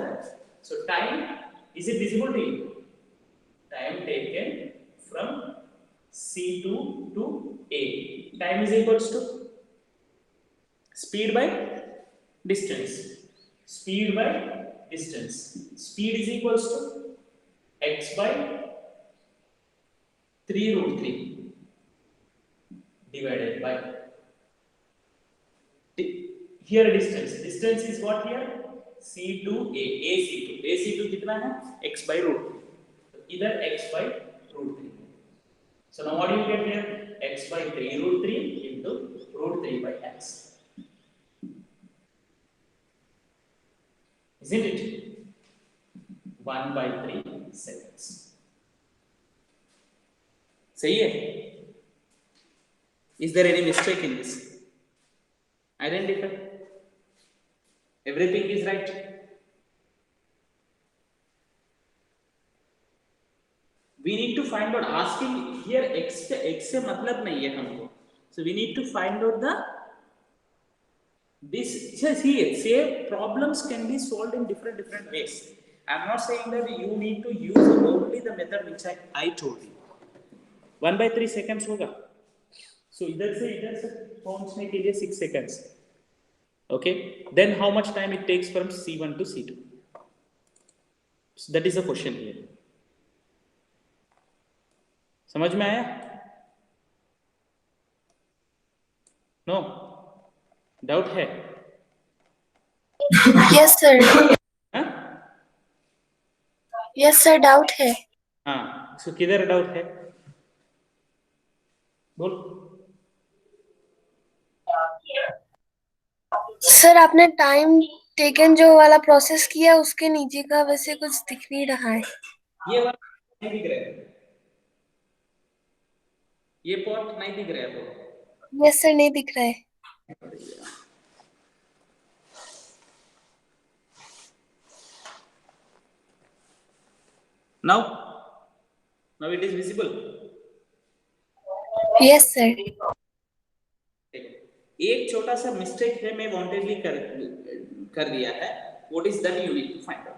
So time, is it visible to you? Time taken from C2 to A. Time is equals to speed by distance. Speed by distance. Speed is equals to x by 3 root 3 divided by here distance. Distance is what here? C2A. AC2 कितना है? X by root 3. इधर x by root 3. So now what do you get here? X by 3 root 3 into root 3 by x. Isn't it? 1 by 3 seconds. सही है? Is there any mistake in this? Identify. Everything is right. We need to find out, asking here x से मतलब नहीं है हमको. So we need to find out the this. See, say problems can be solved in different ways. I'm not saying that you need to use only the method which I told you. 1 by 3 seconds होगा. So इधर से पहुंचने के लिए 6 seconds. Okay. Then how much time it takes from C1 to C2? So that is the question here. समझ में आया? No. Doubt है? Yes, sir. हाँ? Yes, sir. Doubt है. हाँ. So किधर doubt है? बोल. सर आपने टाइम टेकन जो वाला प्रोसेस किया उसके नीचे का वैसे कुछ दिख नहीं रहा है. ये वाला नहीं दिख रहा है. ये पॉट नहीं दिख रहा है वो. यस सर नहीं दिख रहा है. Now it is visible. Yes sir. एक छोटा सा मिस्टेक है, मैं वांटेडली कर दिया है. What is that you need to find out?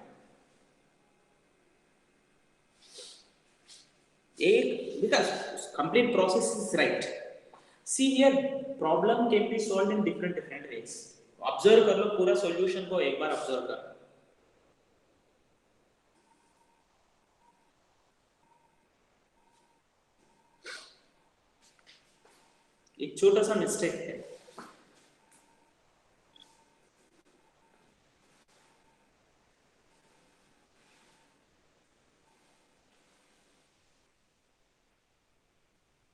Because complete process is right. See here, problem can be solved in different ways. Observe कर लो पूरा solution को एक बार observe कर. एक छोटा सा मिस्टेक है.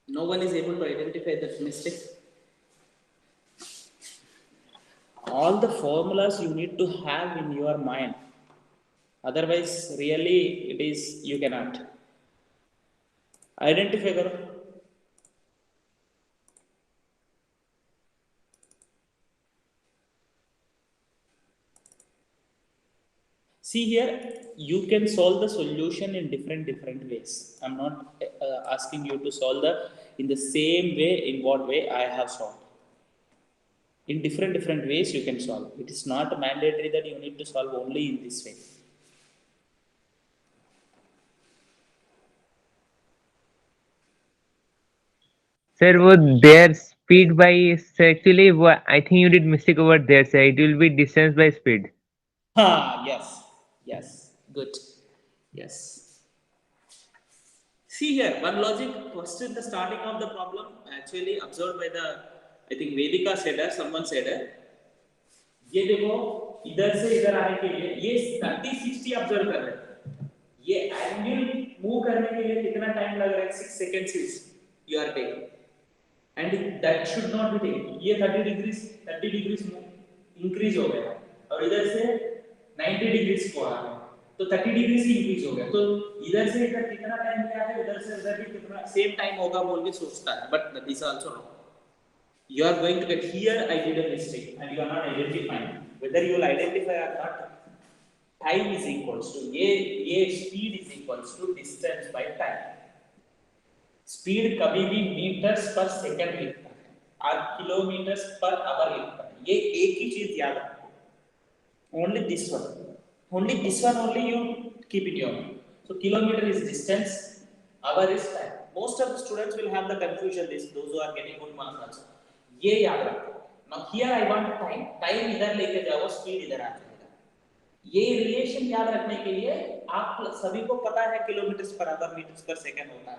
No one is able to identify that mistake. all the formulas you need to have in your mind. Otherwise, really, it is you cannot identify. Karo. See here, you can solve the solution in different ways. I'm not asking you to solve in the same way. In what way I have solved? In different ways you can solve. It is not mandatory that you need to solve only in this way. Sir, their speed by actually I think you did mistake over there, sir. It will be distance by speed. Yes, good. Yes. See here, one logic first in the starting of the problem, actually observed by the, I think Vedika said है, someone said है, ये देखो इधर से इधर आने के लिए ये 30-60 ऑब्जर्व कर रहे हैं, ये एंगल मूव करने के लिए कितना टाइम लग रहा है? 6 seconds you are taking, and that should not be taken. ये 30 degrees इंक्रीज हो गया और इधर से 90 degrees को आ गया, तो 30 डिग्री से इंक्रीज हो गया, तो इधर से इधर कितना टाइम लिया है, उधर से उधर भी कितना सेम टाइम होगा बोल के सोचता है, but that is also wrong. You are going to get here. I did a mistake, and you are not identifying whether you will identify or not. Time is equals to ये speed is equals to distance by time. Speed कभी भी meters per second लिखता है और kilometers per hour लिखता है. ये एक ही चीज याद रखो. Only this one only you keep in your mind. So kilometer is distance, hour is time. Most of the students will have the confusion this, those who are getting good marks also. ये याद रखो. Now here I want time इधर लेके जाओ, speed इधर आ जाएगा. ये relation याद रखने के लिए आप सभी को पता है किलोमीटर पर आवर मीटर पर सेकंड होता है.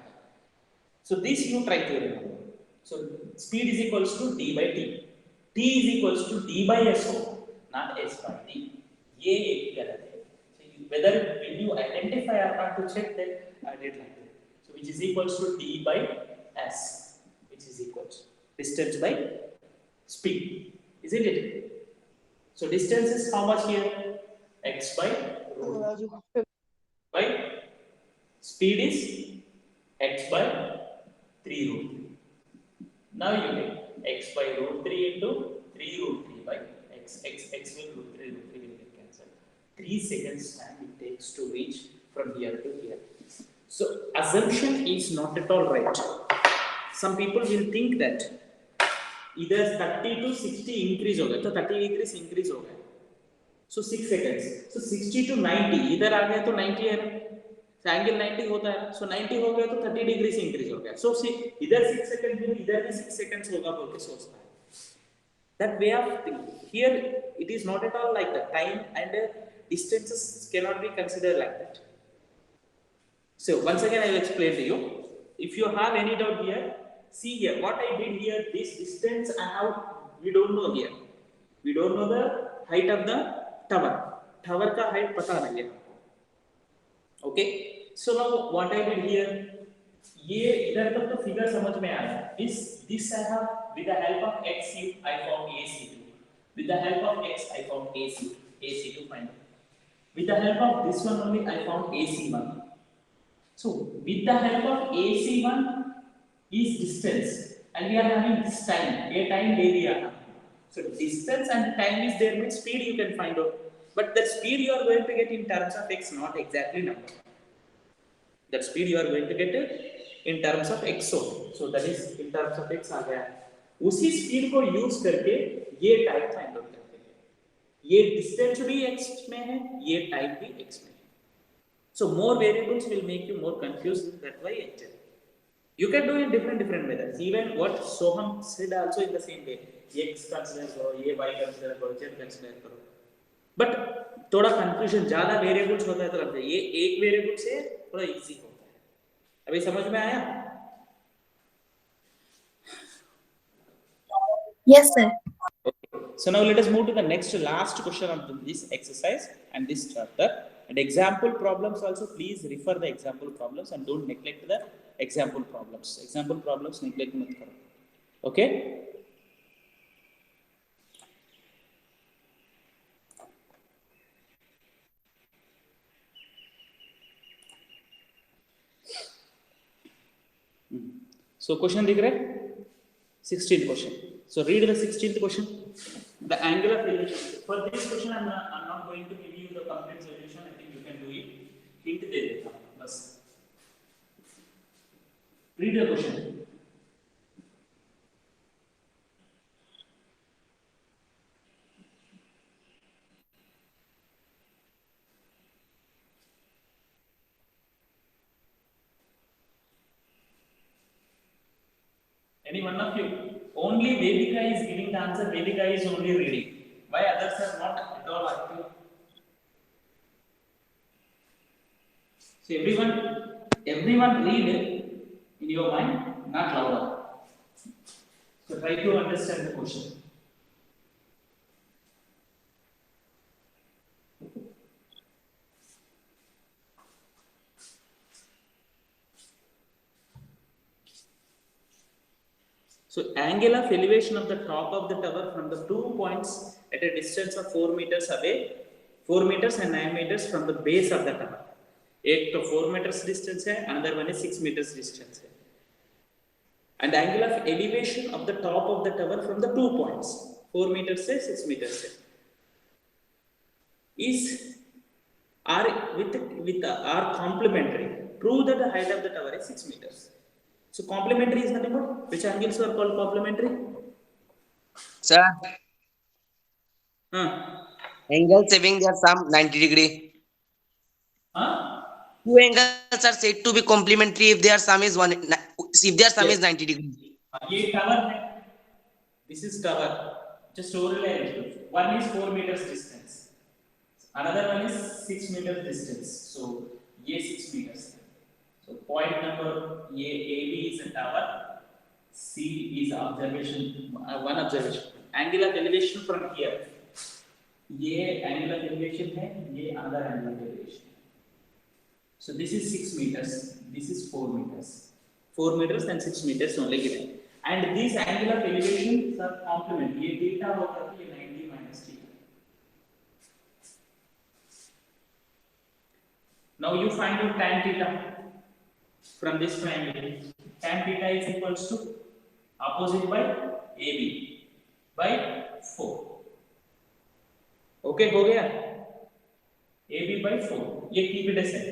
So this you try to remember. So speed is equals to d by t. T is equals to d by so, not s by t. ये एक गलत है. So whether when you identify or not to check that I did like that. So which is equals to d by s, which is equals distance by speed, isn't it? So distance is how much here? X by root. Right? Speed is x by 3 root 3. Now you get x by root 3 into 3 root 3 by x. X will root 3 will get cancelled. 3 seconds time it takes to reach from here to here. So assumption is not at all right. Some people will think that either 30 to 60 increase हो गया, तो 30 degrees increase हो गया, so 6 seconds. So 60 to 90 इधर आ गया तो 90 है ना, so angle 90 होता है, so 90 हो गया तो 30 degrees increase हो गया. So see इधर 6 seconds भी इधर भी 6 seconds होगा बोल के सोचता है. That way of thinking. Here it is not at all like that. Time and distances cannot be considered like that. So once again I will explain to you. If you have any doubt here, see here what I did here. This distance I have, we don't know here. We don't know the height of the tower. Tower का height पता नहीं है. Okay. So now what I did here, ये इधर तक तो figure समझ में आया. This I have with the help of x I found AC2. With the help of x I found AC2 find. With the help of this one only I found AC1. So with the help of AC1 is distance, and we are having this time. A time ले दिया. So distance and time is there, means speed you can find out. But the speed you are going to get in terms of x, not exactly number. That speed you are going to get in terms of x only. So that is in terms of x आ गया. उसी speed को use करके ये time find out करते हैं. ये distance भी x में है, ये time भी x में है. So more variables will make you more confused. That's why I tell you. You can do it different methods. Even what Soham said also in the same way. X consider करो, ये y consider करो, z consider करो. But थोड़ा confusion ज़्यादा variables होता है तो लगता है ये एक variable से थोड़ा easy होता है. अभी समझ में आया? Yes, sir. Okay. So now let us move to the last question of this exercise and this chapter. And example problems also, please refer the example problems and don't neglect the example problems. Example problems neglect मत करो. Okay? So question दिख रहा है? 16th question. So read the 16th question. The angle of elevation. For this question, I'm not going to give you the complete solution. I think you can do it. Hint दे देता हूँ बस. Read the question. Any one of you? Only Vedika is giving the answer. Vedika is only reading. Why others are not at all active? So everyone read in your mind, not louder. So try to understand the question. So angle of elevation of the top of the tower from the 2 points at a distance of 4 meters away, 4 meters and 9 meters from the base of the tower. एक तो 4 meters distance है, another one is 6 meters distance है. And angle of elevation of the top of the tower from the 2 points, 4 meters से 6 meters से, are complementary. Prove that the height of the tower is 6 meters. So complementary is nothing but which angles are called complementary? Sir, Huh? angles having their sum 90 degree. Huh? Two angles are said to be complementary if their sum is Yes. 90 degree. ये tower है. This is tower. Just overlay it. One is 4 meters distance. Another one is 6 meters distance. So ये 6 meters. So point number ये AB is a tower. C is observation. One observation. Angle of elevation from here. ये angle of elevation है. ये another angle of elevation. So this is 6 meters. This is 4 meters. 4 meters and 6 meters only given. And these angle of elevations are complementary. ये theta होता है ये 90 minus theta. Now you find out tan theta from this triangle. Tan theta is equals to opposite by AB by 4. Okay, हो गया? AB by 4. ये keep it as है.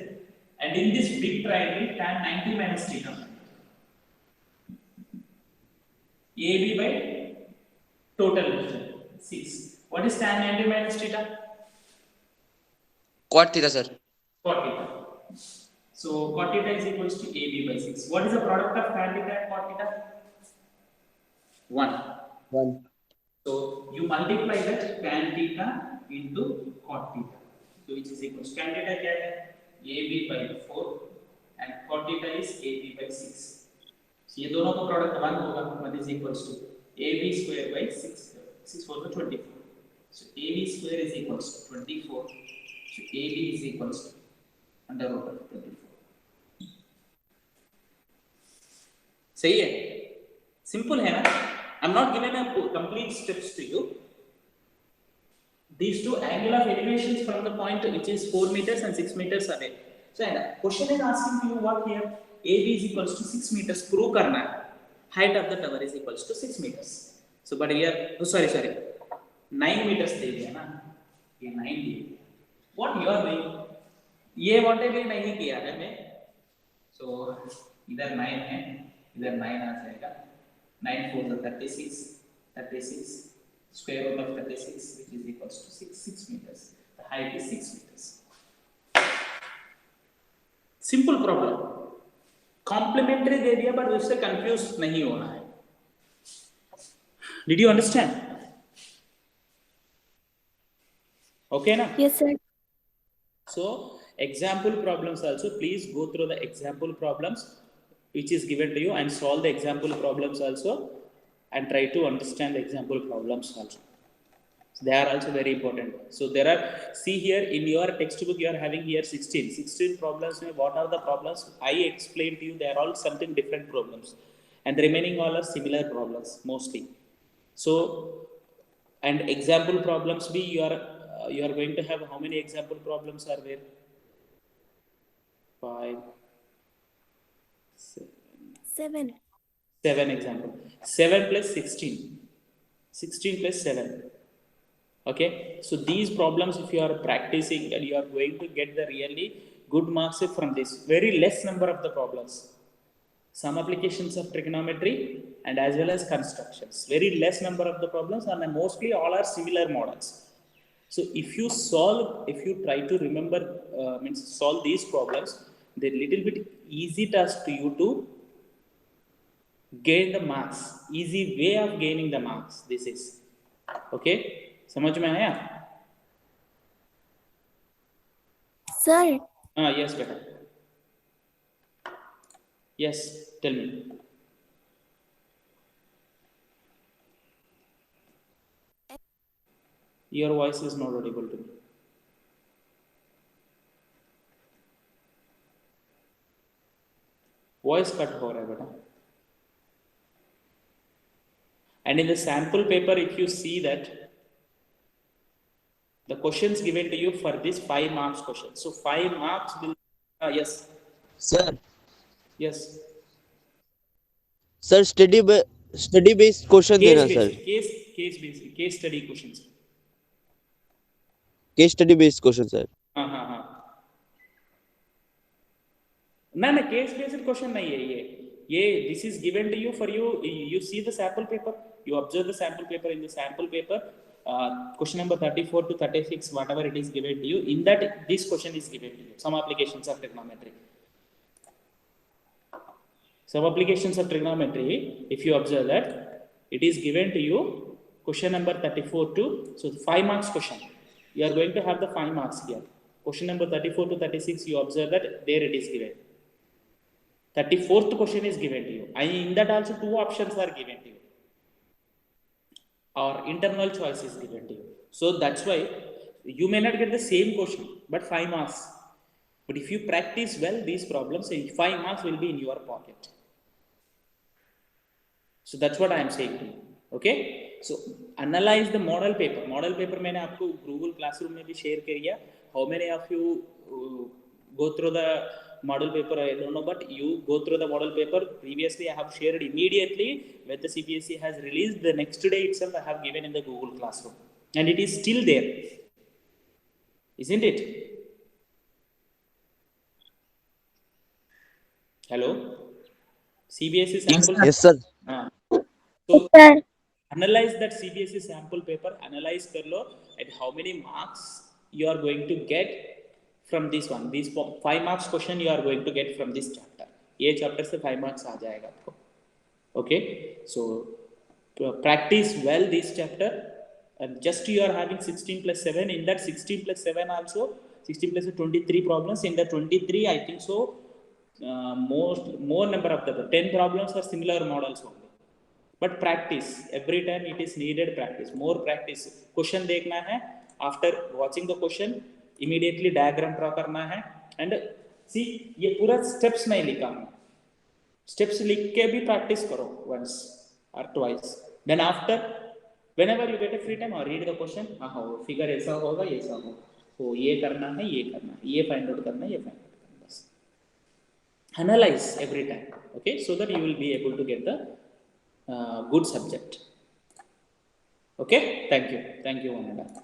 And in this big triangle, tan 90 minus theta. AB by total distance 6. What is tan 90 minus theta? Cot theta, sir. Cot theta. So cot theta is equals to AB by 6. What is the product of tan theta and cot theta? 1. 1. So you multiply that tan theta into cot theta. So which is equals to tan theta क्या है? AB by 4 and cot theta is AB by 6. So ये दोनों का product 1 होगा, what is equals to AB square by 6. 6 4 to 24. So AB square is equals to 24. So AB is equals to under root of 24. सही है? Simple है ना? I'm not giving a complete steps to you. These two angular elevations from the point which is 4 meters and 6 meters away. So and question is asking to you what here? AB is equals to 6 meters. Prove करना है. Height of the tower is equals to 6 meters. So but here, oh sorry, 9 meters दे दिया ना? ये 9 दे दिया. What you are doing? ये whatever नहीं किया है मैं. So इधर 9 है, इधर 9 आ जाएगा. 9 4 is 36. 36 square root of 36 which is equals to 6 meters. The height is 6 meters. Simple problem. Complementary दे दिया but उससे confuse नहीं होना है. Did you understand? Okay ना? Yes, sir. So example problems also, please go through the example problems which is given to you and solve the example problems also and try to understand the example problems also. So they are also very important. So there are, see here in your textbook you are having here 16 problems. What are the problems? I explained to you, they are all something different problems and the remaining all are similar problems mostly. So and example problems be you are going to have how many example problems are there? 5 7 7. 7 example. 7 plus 16. 16 plus 7. Okay, so these problems, if you are practicing, and you are going to get the really good marks from this. Very less number of the problems. Some applications of trigonometry and as well as constructions. Very less number of the problems, and mostly all are similar models. So if you try to remember, solve these problems, they're little bit easy task to you to gain the marks. Easy way of gaining the marks. This is okay. समझ में आया? Sir, Yes, beta. Yes, tell me. Your voice is not audible to me. Voice cut हो रहा है बेटा. And in the sample paper, if you see that the questions given to you for this 5 marks question. So 5 marks will, yes, Sir, yes. sir, study based question Case देना sir. based, case study questions. Case study based question sir. हाँ. ना case based question नहीं है ये this is given to you for you see the sample paper, you observe the sample paper. In the sample paper, question number 34 to 36, whatever it is given to you, in that this question is given to you. Some applications of trigonometry, if you observe that, it is given to you question number 34 to, so 5 marks question, you are going to have the 5 marks here. Question number 34 to 36, you observe that there it is given. 34th question is given to you, and in that also 2 options are given to you, or internal choice is given to you. So that's why you may not get the same question, but 5 marks. But if you practice well these problems, 5 marks will be in your pocket. So that's what I am saying to you. Okay, so analyze the model paper. Model paper मैंने आपको Google Classroom में भी share किया. How many of you go through the model paper? I don't know, but you go through the model paper. Previously, I have shared immediately when the CBSE has released. The next day itself, I have given in the Google Classroom, and it is still there, isn't it? Hello, CBSE sample. Yes sir. So analyze that CBSE sample paper. Analyze कर लो, and how many marks you are going to get from this one. These 5 marks question you are going to get from this chapter. ये chapter से 5 marks आ जाएगा आपको. Okay, so practice well this chapter, and just you are having 16 plus 7. In that 16 plus 7 also, 16 plus 23 problems. In the 23, I think so, more number of the 10 problems are similar models only. But practice every time, it is needed practice. More practice. Question देखना है. After watching the question, immediately diagram draw करना है. And see, ये पूरा steps नहीं लिखा हूँ. Steps लिख के भी practice करो once or twice. Then after, whenever you get a free time, or read the question. हाँ, figure ऐसा होगा, ये ऐसा होगा. तो ये करना है, ये करना है, ये find out करना है, ये find out करना है. बस. Analyze every time. Okay, so that you will be able to get the good subject. Okay, thank you, Vanada.